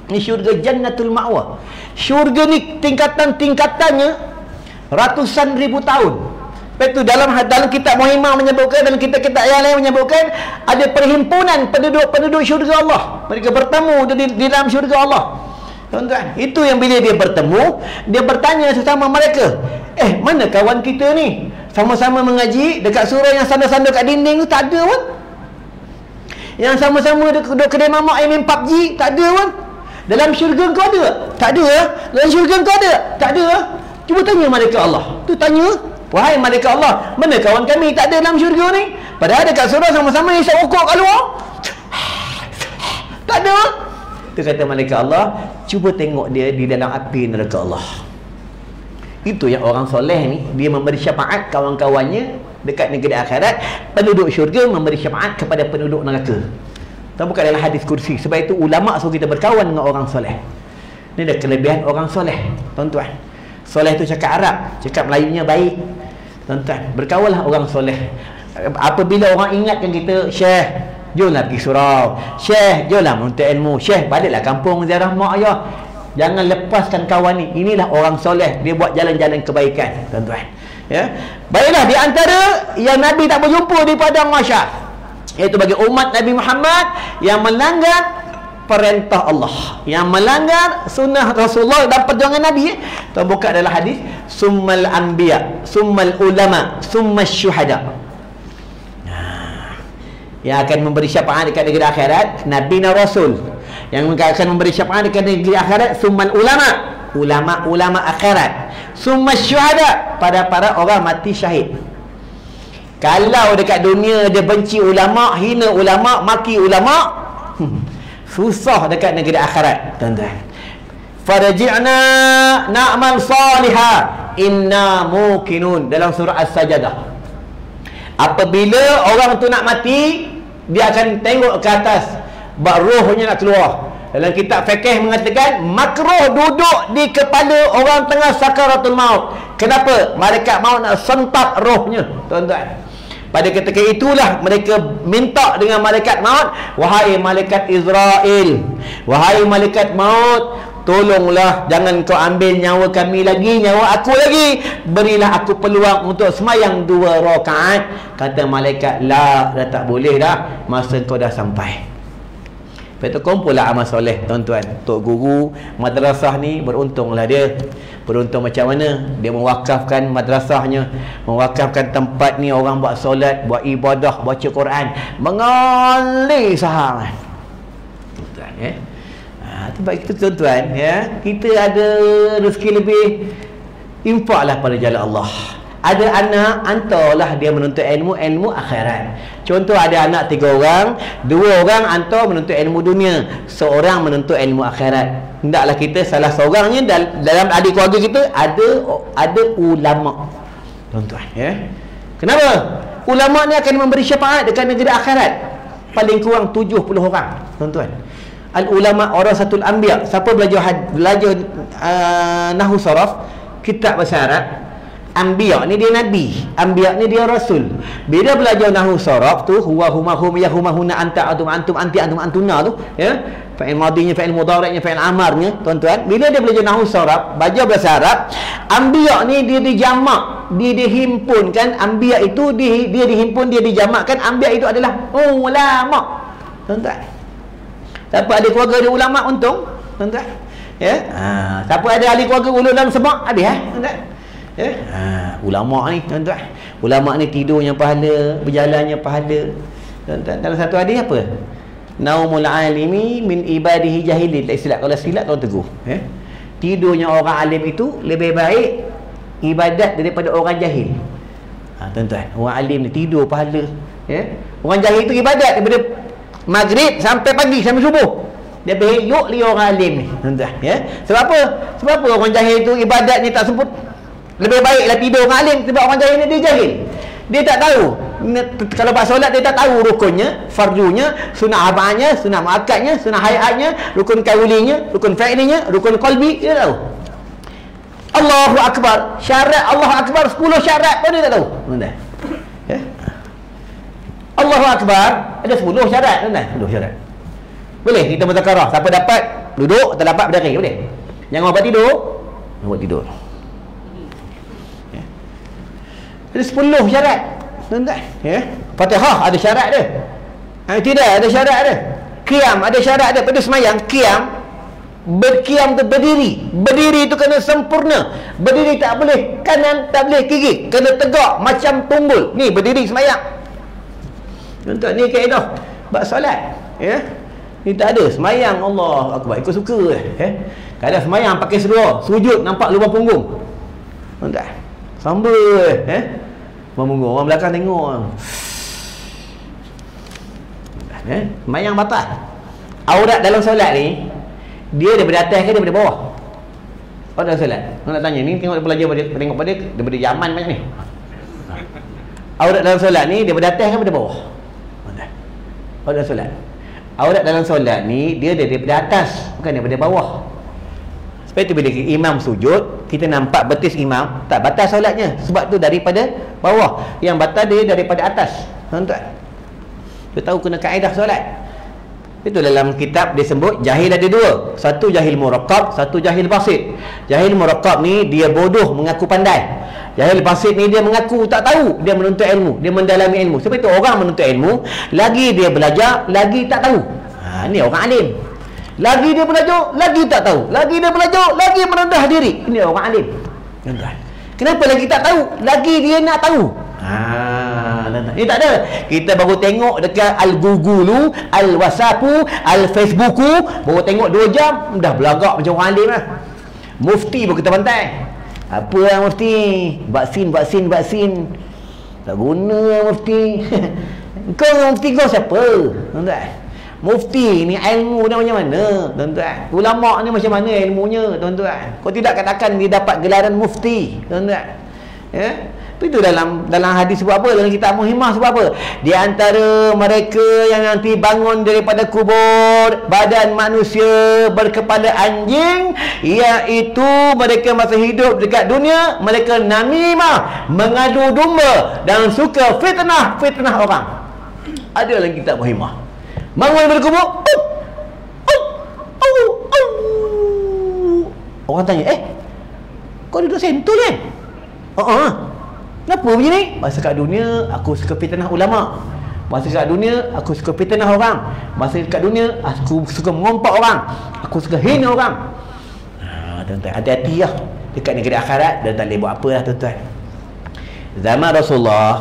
Ini syurga Jannatul Ma'wa. Syurga ni tingkatan-tingkatannya ratusan ribu tahun. Lepas tu dalam kitab Muhimmah menyebutkan, dalam kitab-kitab yang lain menyebutkan, ada perhimpunan penduduk-penduduk syurga Allah. Mereka bertemu di dalam syurga Allah. Tuan-tuan, itu yang bila dia bertemu, dia bertanya sesama mereka, mana kawan kita ni? Sama-sama mengaji dekat surau yang sandar-sandar kat dinding tu tak ada pun. Yang sama-sama duduk kedai mamak main PUBG tak ada pun. Dalam syurga kau ada? Tak ada. Dalam syurga kau ada? Tak ada. Cuba tanya malaikat Allah. Tu tanya, wahai malaikat Allah, mana kawan kami tak ada dalam syurga ni? Padahal dekat surau sama-sama isap rokok kat luar. Tak ada. Tu kata malaikat Allah, cuba tengok dia di dalam api neraka Allah. Itu yang orang soleh ni, dia memberi syafaat kawan-kawannya dekat negeri akhirat. Penduduk syurga memberi syafaat kepada penduduk neraka. Tak, bukan dalam hadis kursi. Sebab itu ulama suruh kita berkawan dengan orang soleh. Ini dah kelebihan orang soleh, tuan-tuan. Soleh tu cakap Arab, cakap Melayunya baik, tuan-tuan. Berkawanlah orang soleh. Apabila orang ingatkan kita, Syekh, jomlah pergi surau, Syekh, jomlah menuntut ilmu, Syekh, baliklah kampung ziarah mak ayah. Jangan lepaskan kawan ni. Inilah orang soleh, dia buat jalan-jalan kebaikan, tuan-tuan. Ya. Baiklah, di antara yang Nabi tak berjumpa di padang mahsyar, iaitu bagi umat Nabi Muhammad yang melanggar perintah Allah, yang melanggar sunnah Rasulullah dan perjuangan Nabi. Tuan buka dalam hadis, summal anbiya, summal ulama, summal syuhada. Yang akan memberi syafaat dekat negeri akhirat, Nabi dan Rasul. Yang akan memberi syafaat dekat negeri akhirat, summal ulama, ulama-ulama akhirat, summa syuhada, pada para orang mati syahid. Kalau dekat dunia dia benci ulama, hina ulama, maki ulama, susah dekat negeri akhirat, tuan-tuan. Farji'na na'mal salihah inna muqinun, dalam surah As-Sajdah. Apabila orang tu nak mati, dia akan tengok ke atas, rohnya nak keluar. Dalam kitab fiqh mengatakan makruh duduk di kepala orang tengah sakaratul maut. Kenapa? Malaikat maut nak sentap rohnya, tuan-tuan. Pada ketika itulah mereka minta dengan malaikat maut, wahai malaikat Israel, wahai malaikat maut, tolonglah, jangan kau ambil nyawa kami lagi, nyawa aku lagi, berilah aku peluang untuk semayang 2 rakaat. Kata malaikat, dah tak boleh dah, masa kau dah sampai. Lepas tu kumpullah amal soleh, tuan-tuan. Tok guru madrasah ni beruntunglah dia. Beruntung macam mana? Dia mewakafkan madrasahnya, mewakafkan tempat ni orang buat solat, buat ibadah, baca Quran, mengalir sahang. Tuan-tuan, ya. Sebab itu tuan-tuan, ya, kita ada rezeki lebih, infaklah pada jalan Allah. Ada anak, hantarlah dia menuntut ilmu akhirat. Contoh, ada anak 3 orang, 2 orang hantar menuntut ilmu dunia, seorang menuntut ilmu akhirat. Hendaklah kita salah seorangnya dalam adik keluarga kita ada ulama, tuan-tuan, ya. Kenapa? Ulama ni akan memberi syafaat dekat negeri akhirat. Paling kurang 70 orang, tuan-tuan. Al-ulama warasatul anbiya. Siapa belajar nahwu saraf, kitab bahasa Arab, anbiya ni dia nabi, anbiya ni dia rasul. Bila belajar nahwu saraf tu, huwa huma hum ya huma huna anta antum antum anti antum antuna tu, ya, fa'il madinya, fa'il mudhari'nya, fa'il amarnya, tuan-tuan. Bila dia belajar nahwu saraf, belajar bahasa Arab, anbiya ni dia dijamak, dia dihimpunkan. Anbiya itu dia dihimpun, dia dijamakkan. Anbiya itu adalah ulama, tuan-tuan. Siapa ada keluarga ada ulama, untung, tuan-tuan, ya. Siapa ada ahli keluarga ulul dalam semak, habis, tuan-tuan, ya. Ulama ni, tuan-tuan, ulama ni tidurnya pahala, berjalannya pahala, tuan-tuan. Dalam satu hadis apa? Naumul alimi min ibadihi jahilin. Tak silap, kalau silap kau tegur, ya. Tidurnya orang alim itu lebih baik ibadat daripada orang jahil. Tuan-tuan, orang alim ni tidur pahala, ya. Orang jahil itu ibadat daripada maghrib sampai pagi, sampai subuh. Dia berelok li orang alim ni, tuan-tuan, ya. Sebab apa? Sebab apa orang jahil itu ibadatnya tak sempurna? Lebih baiklah tidur orang alim. Sebab orang jahil ni dia jahil, dia tak tahu. Kalau buat solat dia tak tahu rukunnya, fardunya, sunah abahnya, sunah muakkadnya, sunah hayatnya, rukun kaulinya, rukun fi'linya, rukun qalbi, dia tak tahu. Allahu akbar, syarat Allahu akbar 10 syarat pun dia tak tahu, tuan-tuan, ya. Allahu akbar ada 10 syarat, tuan-tuan, 10 syarat. Boleh kita mutakarah, siapa dapat duduk, tak dapat berdiri, boleh. Jangan buat tidur, buat tidur. Ada 10 syarat, tuan-tuan, ya. Fatihah ada syarat dia. Tidak ada syarat dia. Qiyam ada syarat dia. Pada semayang qiyam, berqiyam tu berdiri. Berdiri tu kena sempurna. Berdiri tak boleh kanan, tak boleh kiri, kena tegak macam tumbul. Ni berdiri semayang, tuan-tuan. Ni kaedah bab solat, ya. Ni tak ada semayang Allah akbar ikut suka, ya. Kadang semayang pakai seluar, sujud nampak lubang punggung, tuan-tuan, sambal, ya. Punggung orang belakang tengok, ya. Semayang batal. Aurat dalam solat ni, dia daripada atas ke daripada bawah? Oh, dalam solat. Orang nak tanya ni, tengok belajar tengok pada daripada zaman macam ni. Aurat dalam solat ni daripada atas ke daripada bawah? Oh, dalam solat. Aurat dalam solat ni dia daripada atas, bukan daripada bawah. Sebab itu bila imam sujud, kita nampak betis imam, tak batal solatnya. Sebab tu daripada bawah. Yang batal dia daripada atas, tuan-tuan. Dia tahu kena kaedah solat. Itu dalam kitab dia sebut jahil ada 2. Satu jahil murakkab, satu jahil basit. Jahil murakkab ni dia bodoh mengaku pandai. Jahil basit ni dia mengaku tak tahu, dia menuntut ilmu, dia mendalami ilmu. Sebab itu orang menuntut ilmu, lagi dia belajar, lagi tak tahu. Ni orang alim. Lagi dia belajar, lagi tak tahu. Lagi dia belajar, lagi merendah diri. Ini orang alim, tuan-tuan. Kenapa lagi tak tahu? Lagi dia nak tahu. Ini tak ada. Kita baru tengok dekat Al-Google, Al-WhatsApp, Al-Facebook, baru tengok 2 jam dah belagak macam orang alim lah. Mufti pun kita pantai. Apa lah mufti? Vaksin. Tak guna mufti. Kau mufti kau siapa, tuan-tuan? Mufti ni ilmu dia macam mana, tuan-tuan? Ulama ni macam mana ilmunya, tuan-tuan? Kau tidak katakan dia dapat gelaran mufti, tuan-tuan, ya. Itu dalam hadis sebut apa? Dalam kitab Muhimmah sebut apa? Di antara mereka yang nanti bangun daripada kubur, badan manusia berkepala anjing, iaitu mereka masa hidup dekat dunia, mereka namimah, mengadu domba dan suka fitnah orang. Ada dalam kitab Muhimmah. Bangun daripada kubur, orang tanya, kau duduk sentul kan? Kenapa begini? Masa kat dunia aku suka fitnah ulama. Masa kat dunia aku suka fitnah orang. Masa kat dunia aku suka mengompak orang. Aku suka hina orang. Tuan-tuan, hati-hati lah dekat negeri akhirat. Dan tak boleh buat apa lah tuan-tuan. Zaman Rasulullah,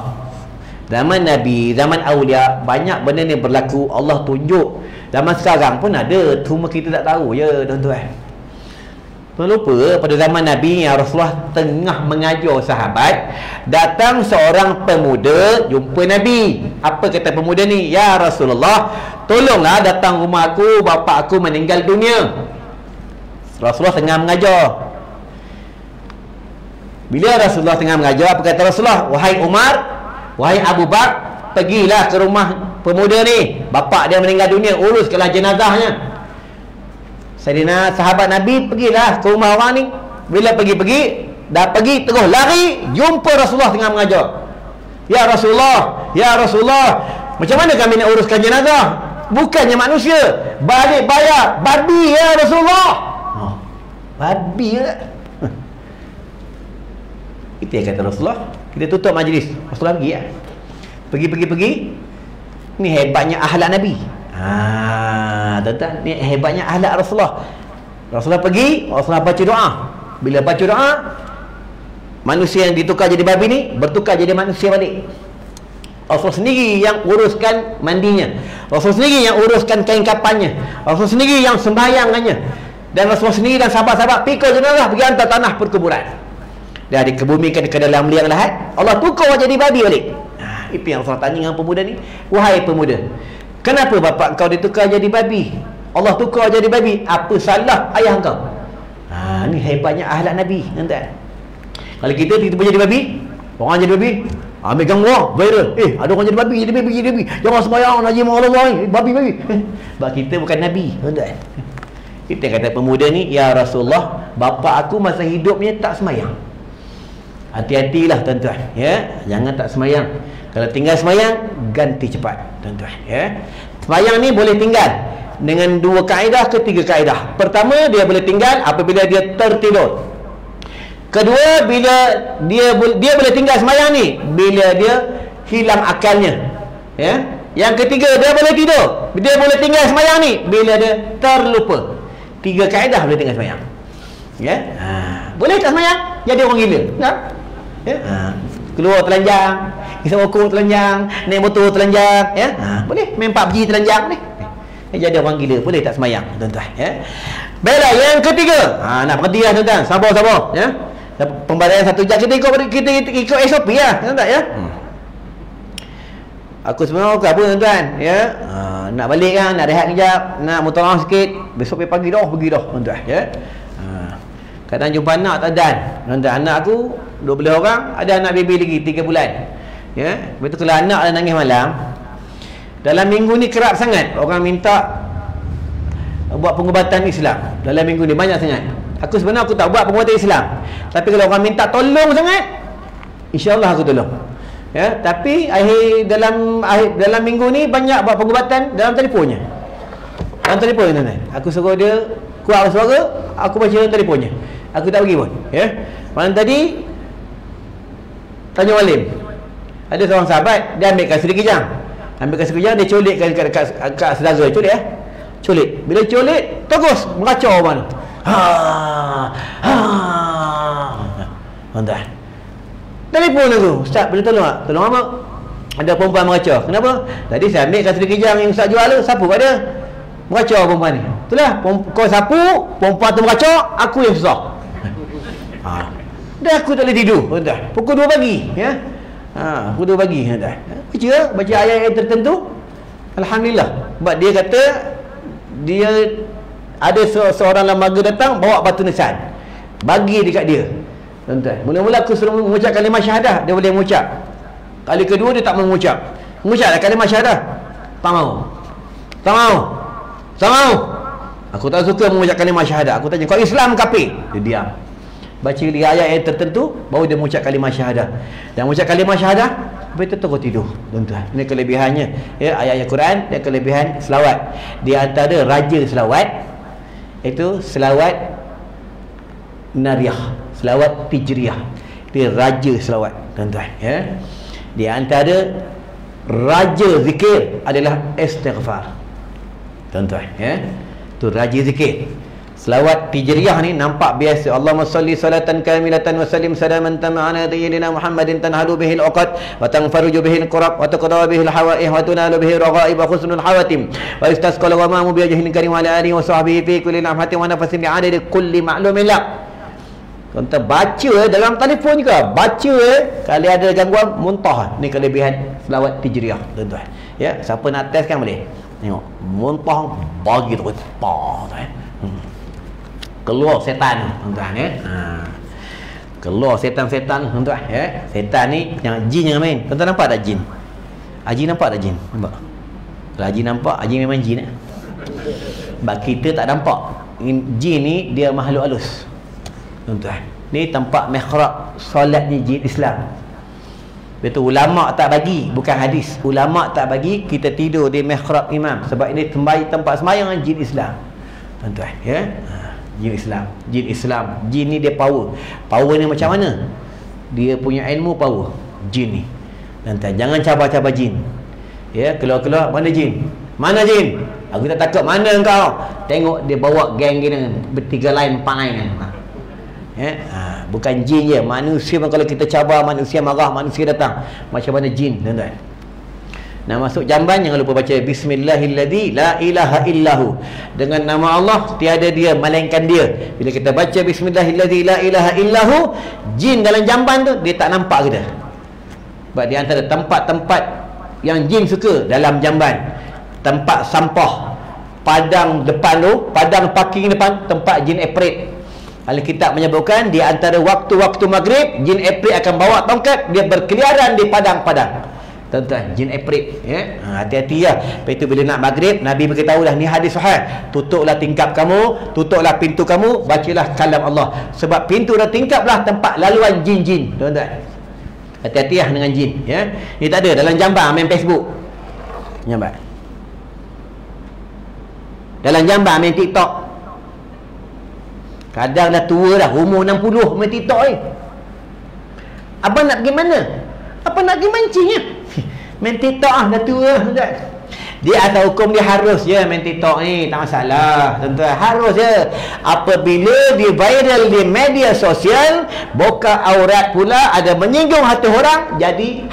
zaman Nabi, zaman Awliya, banyak benda ni berlaku. Allah tunjuk. Zaman sekarang pun ada, cuma kita tak tahu je tuan-tuan. Jangan lupa pada zaman Nabi yang Rasulullah tengah mengajar sahabat, datang seorang pemuda jumpa Nabi. Apa kata pemuda ni? Ya Rasulullah, tolonglah datang rumah aku, bapa aku meninggal dunia. Rasulullah tengah mengajar. Bila Rasulullah tengah mengajar, apa kata Rasulullah? Wahai Umar, wahai Abu Bakar, pergilah ke rumah pemuda ni, bapa dia meninggal dunia, uruskanlah jenazahnya. Sayyidina sahabat Nabi pergilah ke rumah orang ni. Bila pergi, dah pergi terus lari, jumpa Rasulullah tengah mengajar. Ya Rasulullah, macam mana kami nak uruskan jenazah? Bukannya manusia, balik bayar babi ya Rasulullah. Babi ke? Itu yang kata Rasulullah. Kita tutup majlis, Rasulullah pergi ya. Pergi. Ni hebatnya ahlak Nabi. Tuan-tuan, ni hebatnya ahlak Rasulullah. Rasulullah pergi, Rasulullah baca doa. Bila baca doa, manusia yang ditukar jadi babi ni bertukar jadi manusia balik. Rasulullah sendiri yang uruskan mandinya, Rasulullah sendiri yang uruskan kain kapannya, Rasulullah sendiri yang sembayangannya. Dan Rasulullah sendiri dan sahabat-sahabat pikul jenazah pergi hantar tanah perkuburan. Dah dikebumikan ke dalam liang lahat, Allah tukar jadi babi balik. Itu yang Rasulullah tanya dengan pemuda ni. Wahai pemuda, kenapa bapa kau ditukar jadi babi? Allah tukar jadi babi. Apa salah ayah kau? Ni hebatnya ahlak Nabi, tuan-tuan. Kalau kita tiba-tiba jadi babi, orang jadi babi, ambil gambar viral. Ada orang jadi babi. Jangan sembahyang, najis Allah, babi. Sebab kita bukan Nabi, tuan-tuan. Kita kata pemuda ni, ya Rasulullah, bapa aku masa hidupnya tak sembahyang. Hati-hatilah tuan-tuan, ya. Jangan tak sembahyang. Kalau tinggal sembahyang, ganti cepat, tuan-tuan, ya. Sembahyang ni boleh tinggal dengan 2 kaedah ke 3 kaedah. Pertama, dia boleh tinggal apabila dia tertidur. Kedua, bila dia boleh tinggal sembahyang ni bila dia hilang akalnya, ya. Yang ketiga, dia boleh tidur. Dia boleh tinggal sembahyang ni bila dia terlupa. 3 kaedah boleh tinggal sembahyang, ya. Boleh tak sembahyang? Jadi orang gila, tak? Ya. Keluar telanjang, isap rokok telanjang, naik motor telanjang, ya. Boleh main PUBG telanjang ni. Jadi orang gila, boleh tak sembahyang, tuan-tuan, ya. Baiklah, yang ketiga, nak berhenti lah tuan-tuan, sabar, ya. Pembalayan 1 jam, kita ikut SOP lah, tuan-tuan, ya. Aku sebenarnya apa tuan-tuan, ya. Nak balik kan, nak rehat kejap, nak motor sikit, besok pagi dah pergi dah, tuan-tuan, ya. Kadang jumpa anak tak dan, tuan-tuan, anak aku 12 orang, ada anak baby lagi 3 bulan, ya. Betul kalau anak dah nangis malam, dalam minggu ni kerap sangat orang minta buat pengubatan Islam. Dalam minggu ni banyak sangat. Aku sebenarnya aku tak buat pengubatan Islam, tapi kalau orang minta tolong sangat, insya-Allah aku tolong, ya. Tapi dalam minggu ni banyak buat pengubatan dalam telefonnya. Dalam telefon, tuan-tuan. Aku suruh dia kuat suara, aku baca dalam telefonnya. Aku tak pergi pun, ya. Malam tadi tanya Walim, ada seorang sahabat, dia ambil kasut kejang. Dia colik kat saudara, colik, ya. Colik. Bila colik, terus meracau orang tu. Tuan-tuan, telefon aku, Ustaz boleh tolong tak? Tolong apa? Ada perempuan meracau. Kenapa? Tadi saya ambil kasut kejang yang Ustaz jual tu, sapu kat dia, meracau perempuan ni. Itulah, kau sapu, perempuan tu meracau, aku yang susah. Dah aku tak boleh tidur, tuan-tuan. Pukul 2 pagi, ya. Pukul 2 pagi, tuan-tuan. Baca ayat-ayat tertentu. Alhamdulillah. Sebab dia kata dia ada seorang lembaga datang bawa batu nisan, bagi dekat dia. Tuan-tuan, mula-mula aku suruh mengucap kalimah syahadah, dia boleh mengucap. Kali kedua dia tak mau mengucap. Mengucap kalimah syahadah, tak mau. Tak mau. Tak mau. Aku tak suka mengucap kalimah syahadah. Aku tanya, kau Islam kafir? Dia diam. Baca dia ayat tertentu, baru dia mengucap kalimah syahadah. Dan mengucap kalimah syahadah, betul kau tidur. Tuan-tuan, ini kelebihannya. Ya, ayat-ayat Quran dan kelebihan selawat. Di antara raja selawat itu selawat nariyah, selawat tijriyah. Dia raja selawat, tuan-tuan, ya. Di antara raja zikir adalah istighfar, tuan-tuan, ya. Tu raja zikir. Selawat tijriyah ni nampak biasa. Allahumma salli salatan kamilatan wa sallim salaman tama'ana sayyidina Muhammadin tanhalu bihil uqad wa tanfaruju bihil qurab wa tuqda bihil hawaih wa tunalu bihil raghaib wa husnul hawatim wa istasqal ghamamu bi wajhin karim wa ala alihi wa sahbihi fi kulli lamhatin wa nafasin bi'adadi kulli ma'lumin lak. Tuan-tuan baca dalam telefon juga. Baca kalau ada gangguan muntah. Ni kelebihan selawat tijriyah, tuan-tuan. Ya, siapa nak test kan boleh. Tengok, muntah bagi terus. Keluar setan, tuan-tuan, ya. Keluar setan-setan, tuan-tuan, ya. Setan ni yang jin jangan main. Tuan-tuan nampak tak jin? Haji nampak tak jin? Nampak? Kalau Haji nampak, Haji memang jin, Sebab kita tak nampak. Jin ni dia makhluk halus, tuan-tuan. Ni tempat mihrab solatnya jin Islam. Betul, ulama tak bagi, bukan hadis. Ulama tak bagi kita tidur di mihrab imam sebab ini tempat sembahyang jin Islam, tuan-tuan, ya. Jin Islam. Jin Islam. Jin ni dia power. Power ni macam mana? Dia punya ilmu power. Jin ni. Tuan-tuan, jangan cabar-cabar jin. Ya, keluar-keluar, mana jin? Mana jin? Aku tak takut, mana engkau? Tengok dia bawa geng gini, bertiga line, 4 line. Ya, bukan jin je. Manusia pun kalau kita cabar, manusia marah, manusia datang. Macam mana jin, tuan-tuan? Nak masuk jamban jangan lupa baca bismillahilladzi la ilaha illahu. Dengan nama Allah tiada dia melainkan dia. Bila kita baca bismillahilladzi la ilaha illahu, jin dalam jamban tu dia tak nampak kita. Sebab di antara tempat-tempat yang jin suka dalam jamban, tempat sampah, padang depan tu, padang parking depan, tempat jin eprit. Alkitab menyebutkan di antara waktu-waktu maghrib, jin eprit akan bawa tongkat, dia berkeliaran di padang-padang. Tuan-tuan, jin eprit, ya. Hati-hati lah. Lepas itu bila nak maghrib, Nabi beritahu dah, ni hadis sahih. Tutuplah tingkap kamu, tutuplah pintu kamu, bacalah kalam Allah. Sebab pintu dan tingkaplah tempat laluan jin-jin, tuan-tuan. Hati-hati lah dengan jin, ya. Ni tak ada dalam jamban main Facebook. Jamban. Dalam jamban main TikTok. Kadang dah tua dah, umur 60 main TikTok ni. Abang nak pergi mana? Apa nak pergi mancing ya? Main TikTok dah tua, tuan. Dia asal hukum dia harus je main TikTok ni, tak masalah, tuan-tuan. Harus je. Apabila dia viral di media sosial, buka aurat pula, ada menyinggung hati orang, jadi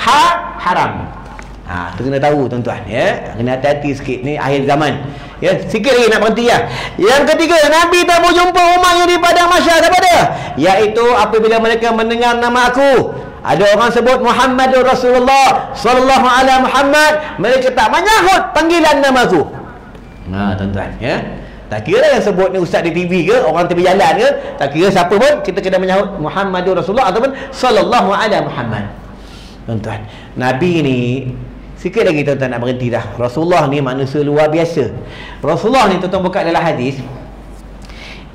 haram. Tu kena tahu, tuan-tuan, ya. Kena hati-hati sikit, ni akhir zaman. Ya, sikit lagi nak berhenti ya. Yang ketiga, Nabi tak mau jumpa umatnya di padang mahsyar, apa dia? Iaitu apabila mereka mendengar nama aku, ada orang sebut Muhammadur Rasulullah sallallahu alaihi Muhammad, mereka tak menyahut panggilan nama aku. Tuan-tuan, ya. Tak kira yang sebut ni ustaz di TV ke, orang tepi jalan ke, tak kira siapa pun, kita kena menyahut Muhammadur Rasulullah ataupun sallallahu alaihi Muhammad. Tuan-tuan, Nabi ni sikit lagi tuan-tuan nak berhenti dah. Rasulullah ni manusia luar biasa. Rasulullah ni tuan-tuan buka dalam hadis,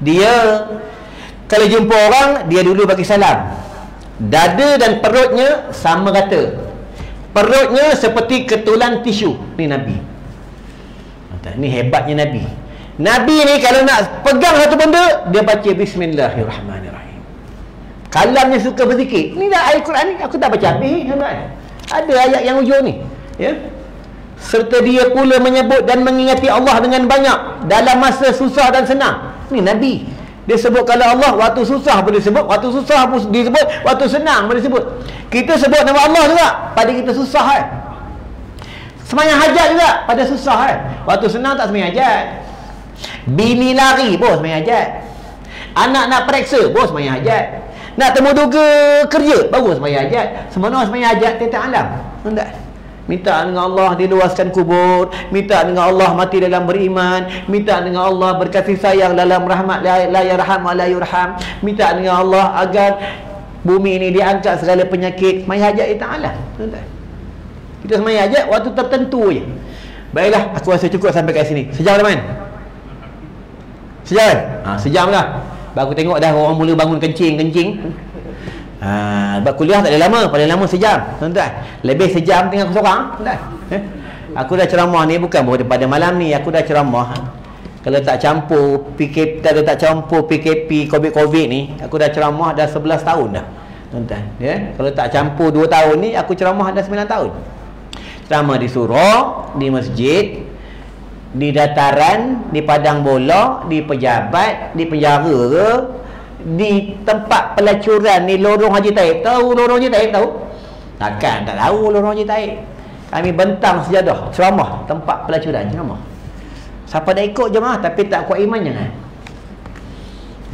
dia kalau jumpa orang, dia dulu bagi salam. Dada dan perutnya sama rata. Perutnya seperti ketulan tisu. Ni Nabi. Ni hebatnya Nabi. Nabi ni kalau nak pegang satu benda, dia baca bismillahirrahmanirrahim. Kalamnya suka berzikir. Ni dah ayat Quran ni, aku tak baca habis, tuan-tuan. Ada ayat yang hujung ni, ya. Serta dia pula menyebut dan mengingati Allah dengan banyak dalam masa susah dan senang. Ni Nabi. Dia sebut kalau Allah waktu susah boleh sebut, waktu susah pun disebut, waktu senang boleh sebut. Kita sebut nama Allah juga pada kita susah kan. Sembahyang hajat juga pada susah kan. Waktu senang tak sembahyang hajat. Bini lari pun sembahyang hajat. Anak nak periksa pun sembahyang hajat. Nak temu duga kerja baru sembahyang hajat. Semua sembahyang hajat tiap alam. Enggak. Minta dengan Allah diluaskan kubur, minta dengan Allah mati dalam beriman, minta dengan Allah berkasih sayang dalam rahmat la yarham wa la yurham, minta dengan Allah agar bumi ini diangkat segala penyakit, sembahyang hajat dia Ta'ala. Tuan-tuan, kita sembahyang hajat waktu tertentu je. Baiklah, aku rasa cukup sampai kat sini. Sejam dah, Man? Sejam? Sejam lah. Baru tengok dah orang mula bangun kencing. Sebab kuliah tak ada lama, paling lama sejam, tuan-tuan. Lebih sejam tinggal aku seorang, tuan-tuan. Aku dah ceramah ni bukan pada malam ni, aku dah ceramah. Kalau tak campur PKP, COVID ni, aku dah ceramah dah 11 tahun dah, tuan-tuan. Kalau tak campur 2 tahun ni, aku ceramah dah 9 tahun. Ceramah di surau, di masjid, di dataran, di padang bola, di pejabat, di penjara ke, di tempat pelacuran ni, lorong Haji Taib. Tahu lorong Haji Taib? Tahu? Takkan tak tahu lorong Haji Taib. Kami bentang sejadah ceramah tempat pelacuran, ceramah. Siapa dah ikut jemaah tapi tak kuat iman, jangan.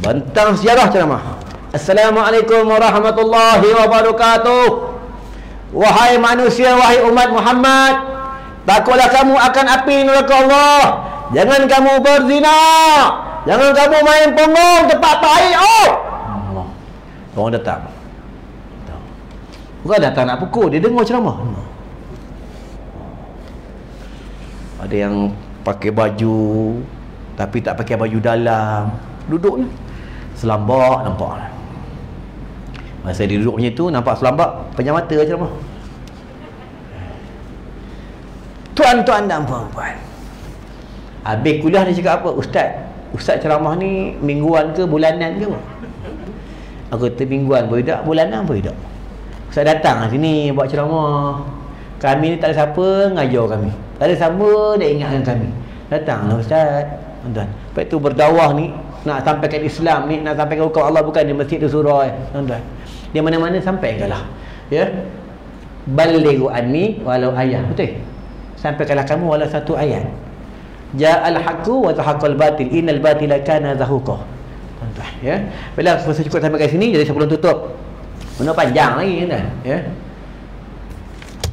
Bentang sejadah ceramah. Assalamualaikum warahmatullahi wabarakatuh. Wahai manusia, wahai umat Muhammad, takutlah kamu akan api neraka Allah. Jangan kamu berzina, jangan kamu main punggung tempat baik. Orang datang. Bukan datang nak pukul, dia dengar ceramah. Ada yang pakai baju tapi tak pakai baju dalam, duduk ni selambak, nampak. Masa dia duduk macam tu, nampak selambak, pejam mata ceramah. Tuan-tuan dan puan-puan, habis kuliah dia cakap apa? Ustaz ceramah ni mingguan ke bulanan ke apa? Aku kata mingguan boleh tak, bulanan boleh tak. Ustaz datang lah sini buat ceramah. Kami ni tak ada siapa ngajar kami, tak ada siapa nak ingatkan kami. Datanglah Ustaz, tuan-tuan. Lepas tu berdakwah ni, nak sampaikan Islam ni, nak sampaikan hukum Allah, bukan di masjid tu surau, tuan-tuan. Dia mana-mana sampaikanlah. Balighu anni walau ayat. Betul? Sampaikanlah kamu walau satu ayat. Ja'al haqqu wa zahaqal batil, innal batila kana zahuqa. Tuan-tuan, bila aku cukup sampai kat sini, jadi sebelum tutup. Mana panjang lagi, tuan-tuan.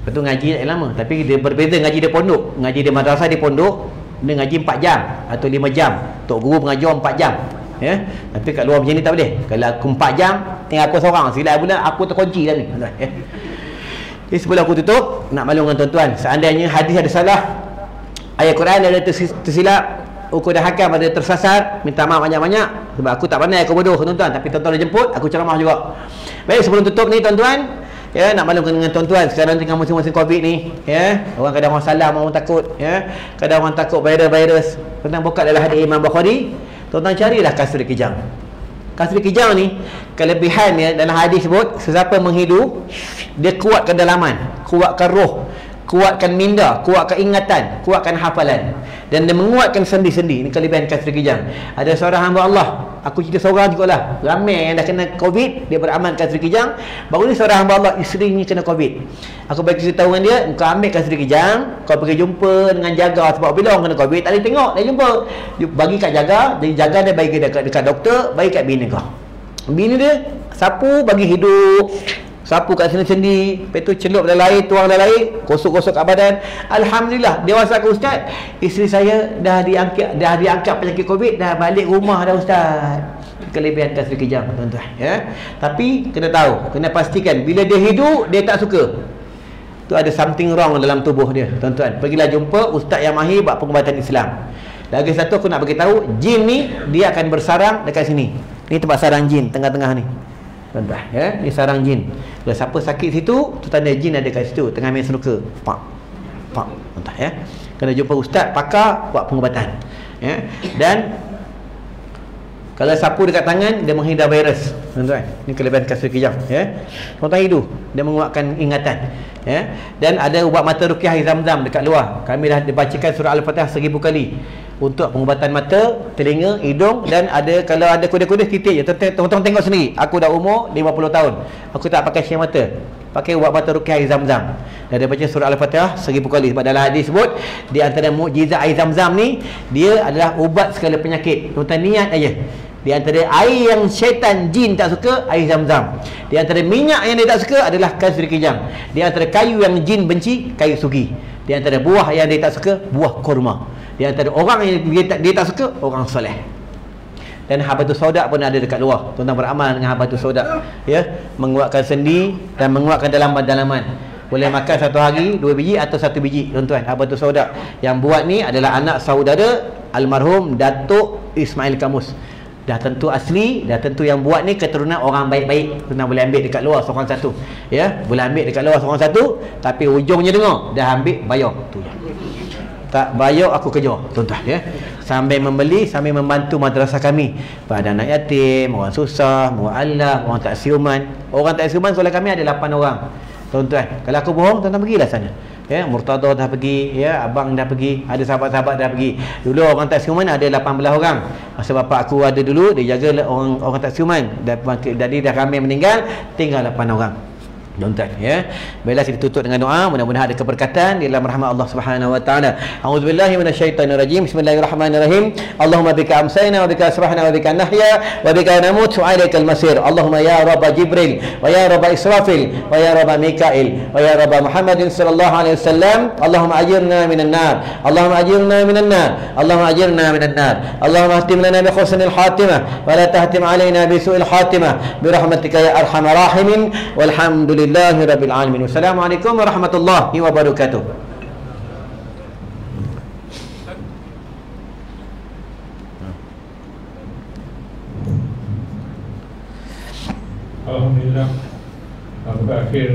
Lepas tu ngaji tak lama, tapi dia berbeza ngaji di pondok. Ngaji di madrasah di pondok, dia ngaji 4 jam atau 5 jam. Tok guru pengajar 4 jam. Tapi kat luar macam ni tak boleh. Kalau aku 4 jam, tinggal aku seorang, silap pula aku terkunci dah ni. Jadi sebelum aku tutup, nak maklum dengan tuan-tuan, seandainya hadis ada salah, ayat Quran ada tersilap, ukur dan hakam ada tersasar, minta maaf banyak-banyak. Sebab aku tak pandai, aku bodoh, tuan-tuan. Tapi tuan-tuan dah jemput, aku ceramah juga. Baik, sebelum tutup ni tuan-tuan, nak maklumkan dengan tuan-tuan, sekarang tengah musim-musim COVID ni, orang kadang orang salam, orang takut, kadang orang takut virus. Tuan-tuan buka dalam hadis Imam Bukhari, tuan-tuan carilah kasri kijang. Kasri kijang ni, kelebihannya dalam hadis sebut, sesiapa menghidu, dia kuatkan dalaman, kuatkan roh, kuatkan minda, kuatkan ingatan, kuatkan hafalan, dan dia menguatkan sendi-sendi. Ini kelebihan kasri kijang. Ada seorang hamba Allah, aku cerita seorang jugalah, ramai yang dah kena COVID, dia beramal kasri kijang. Baru ni seorang hamba Allah, isterinya kena COVID. Aku bagi cerita dengan dia, kau ambil kasri kijang, kau pergi jumpa dengan jaga. Sebab bila orang kena COVID, tak boleh tengok, tak jumpa, bagi kat jaga. Jadi jaga dia bagi dekat doktor, bagi kat bini kau. Bini dia sapu, bagi hidup, sapu kat sendi-sendi, lepas tu celup dalam air, tuang dalam air, gosok-gosok kat badan. Alhamdulillah, dewasa ke Ustaz, isteri saya dah diangkat penyakit COVID, dah balik rumah dah Ustaz. Kelebihan kasri kijang, tuan-tuan. Tapi kena tahu, kena pastikan bila dia hidup, dia tak suka, tu ada something wrong dalam tubuh dia, tuan-tuan. Pergilah jumpa ustaz yang mahir buat pengobatan Islam. Lagi satu aku nak bagi tahu, jin ni dia akan bersarang dekat sini. Ni tempat sarang jin, tengah-tengah ni, tuan-tuan. Ni sarang jin. Kalau siapa sakit situ, tu tanda jin ada kat situ, tengah main snooker. Pak, tuan-tuan. Kena jumpa ustaz pakar buat pengobatan. Dan kalau sapu dekat tangan, dia menghindar virus, tuan-tuan. Ini kelebihan kasri kijang. Tuan-tuan hidup, dia menguatkan ingatan. Dan ada ubat mata ruqyah air zam-zam dekat luar. Kami dah dibacakan surah Al-Fatihah 1000 kali untuk pengubatan mata, telinga, hidung, dan ada kalau ada kuda-kuda titik je. Tuan-tuan tengok sendiri. Aku dah umur 50 tahun. Aku tak pakai syai mata, pakai ubat mata ruqyah air zam-zam. Dan dia baca surah Al-Fatihah 1000 kali. Sebab dalam hadis sebut, di antara mukjizat air zam-zam ni, dia adalah ubat segala penyakit. Tuan-tuan niat aja. Di antara air yang syaitan jin tak suka, air zam-zam. Di antara minyak yang dia tak suka adalah kasri kijang. Di antara kayu yang jin benci, kayu sugi. Di antara buah yang dia tak suka, buah kurma. Di antara orang yang dia tak suka, orang soleh. dan habatus sauda pun ada dekat luar. Tuan-tuan beramal dengan habatus sauda, ya, menguatkan sendi dan menguatkan dalaman. Boleh makan satu hari 2 biji atau 1 biji, tuan-tuan. Habatus sauda yang buat ni adalah anak saudara almarhum Datuk Ismail Kamus. Dah tentu asli, dah tentu yang buat ni keturunan orang baik-baik. Tuan boleh ambil dekat luar seorang satu, ya, boleh ambil dekat luar seorang satu, tapi ujungnya dengar dah ambil bayar tu je. Tak bayar aku kejar, tuan-tuan, ya. Sambil membeli, sambil membantu madrasah kami pada anak yatim, orang susah, mualaf, orang tak siuman. Orang tak siuman soalan kami ada 8 orang, tuan-tuan. Kalau aku bohong, tuan-tuan pergilah sana. Ya, Murtada dah pergi, ya, abang dah pergi, ada sahabat-sahabat dah pergi. Dulu orang tak siuman ada 18 orang. Masa bapak aku ada dulu, dia jaga orang tak siuman. Jadi dah ramai meninggal, tinggal 8 orang. Tuan-tuan, ya. Baiklah, kita tutup dengan doa, mudah-mudahan ada keberkatan di dalam rahmat Allah Subhanahu wa taala. A'udzubillahi minasyaitonir rajim. Bismillahirrahmanirrahim. Allahumma bika amsayna wa bika asbahna wa bika nahya wa bika namut wa ilaikal masir. Allahumma ya rabb Jibril wa ya rabb Israfil wa ya rabb Mikail wa ya rabb Muhammadin sallallahu alaihi wasallam. Allahumma ajirna minan nar. Allahumma ajirna minan nar. Allahumma ajirna minan nar. Allahumma ahtim lana bi husnil khatimah wa la tahtim alaina bi su'il khatimah bi rahmatika ya arhamar rahimin. Walhamdulillah Rabbil alamin. Wassalamualaikum warahmatullahi wabarakatuh. Alhamdulillah. Akhir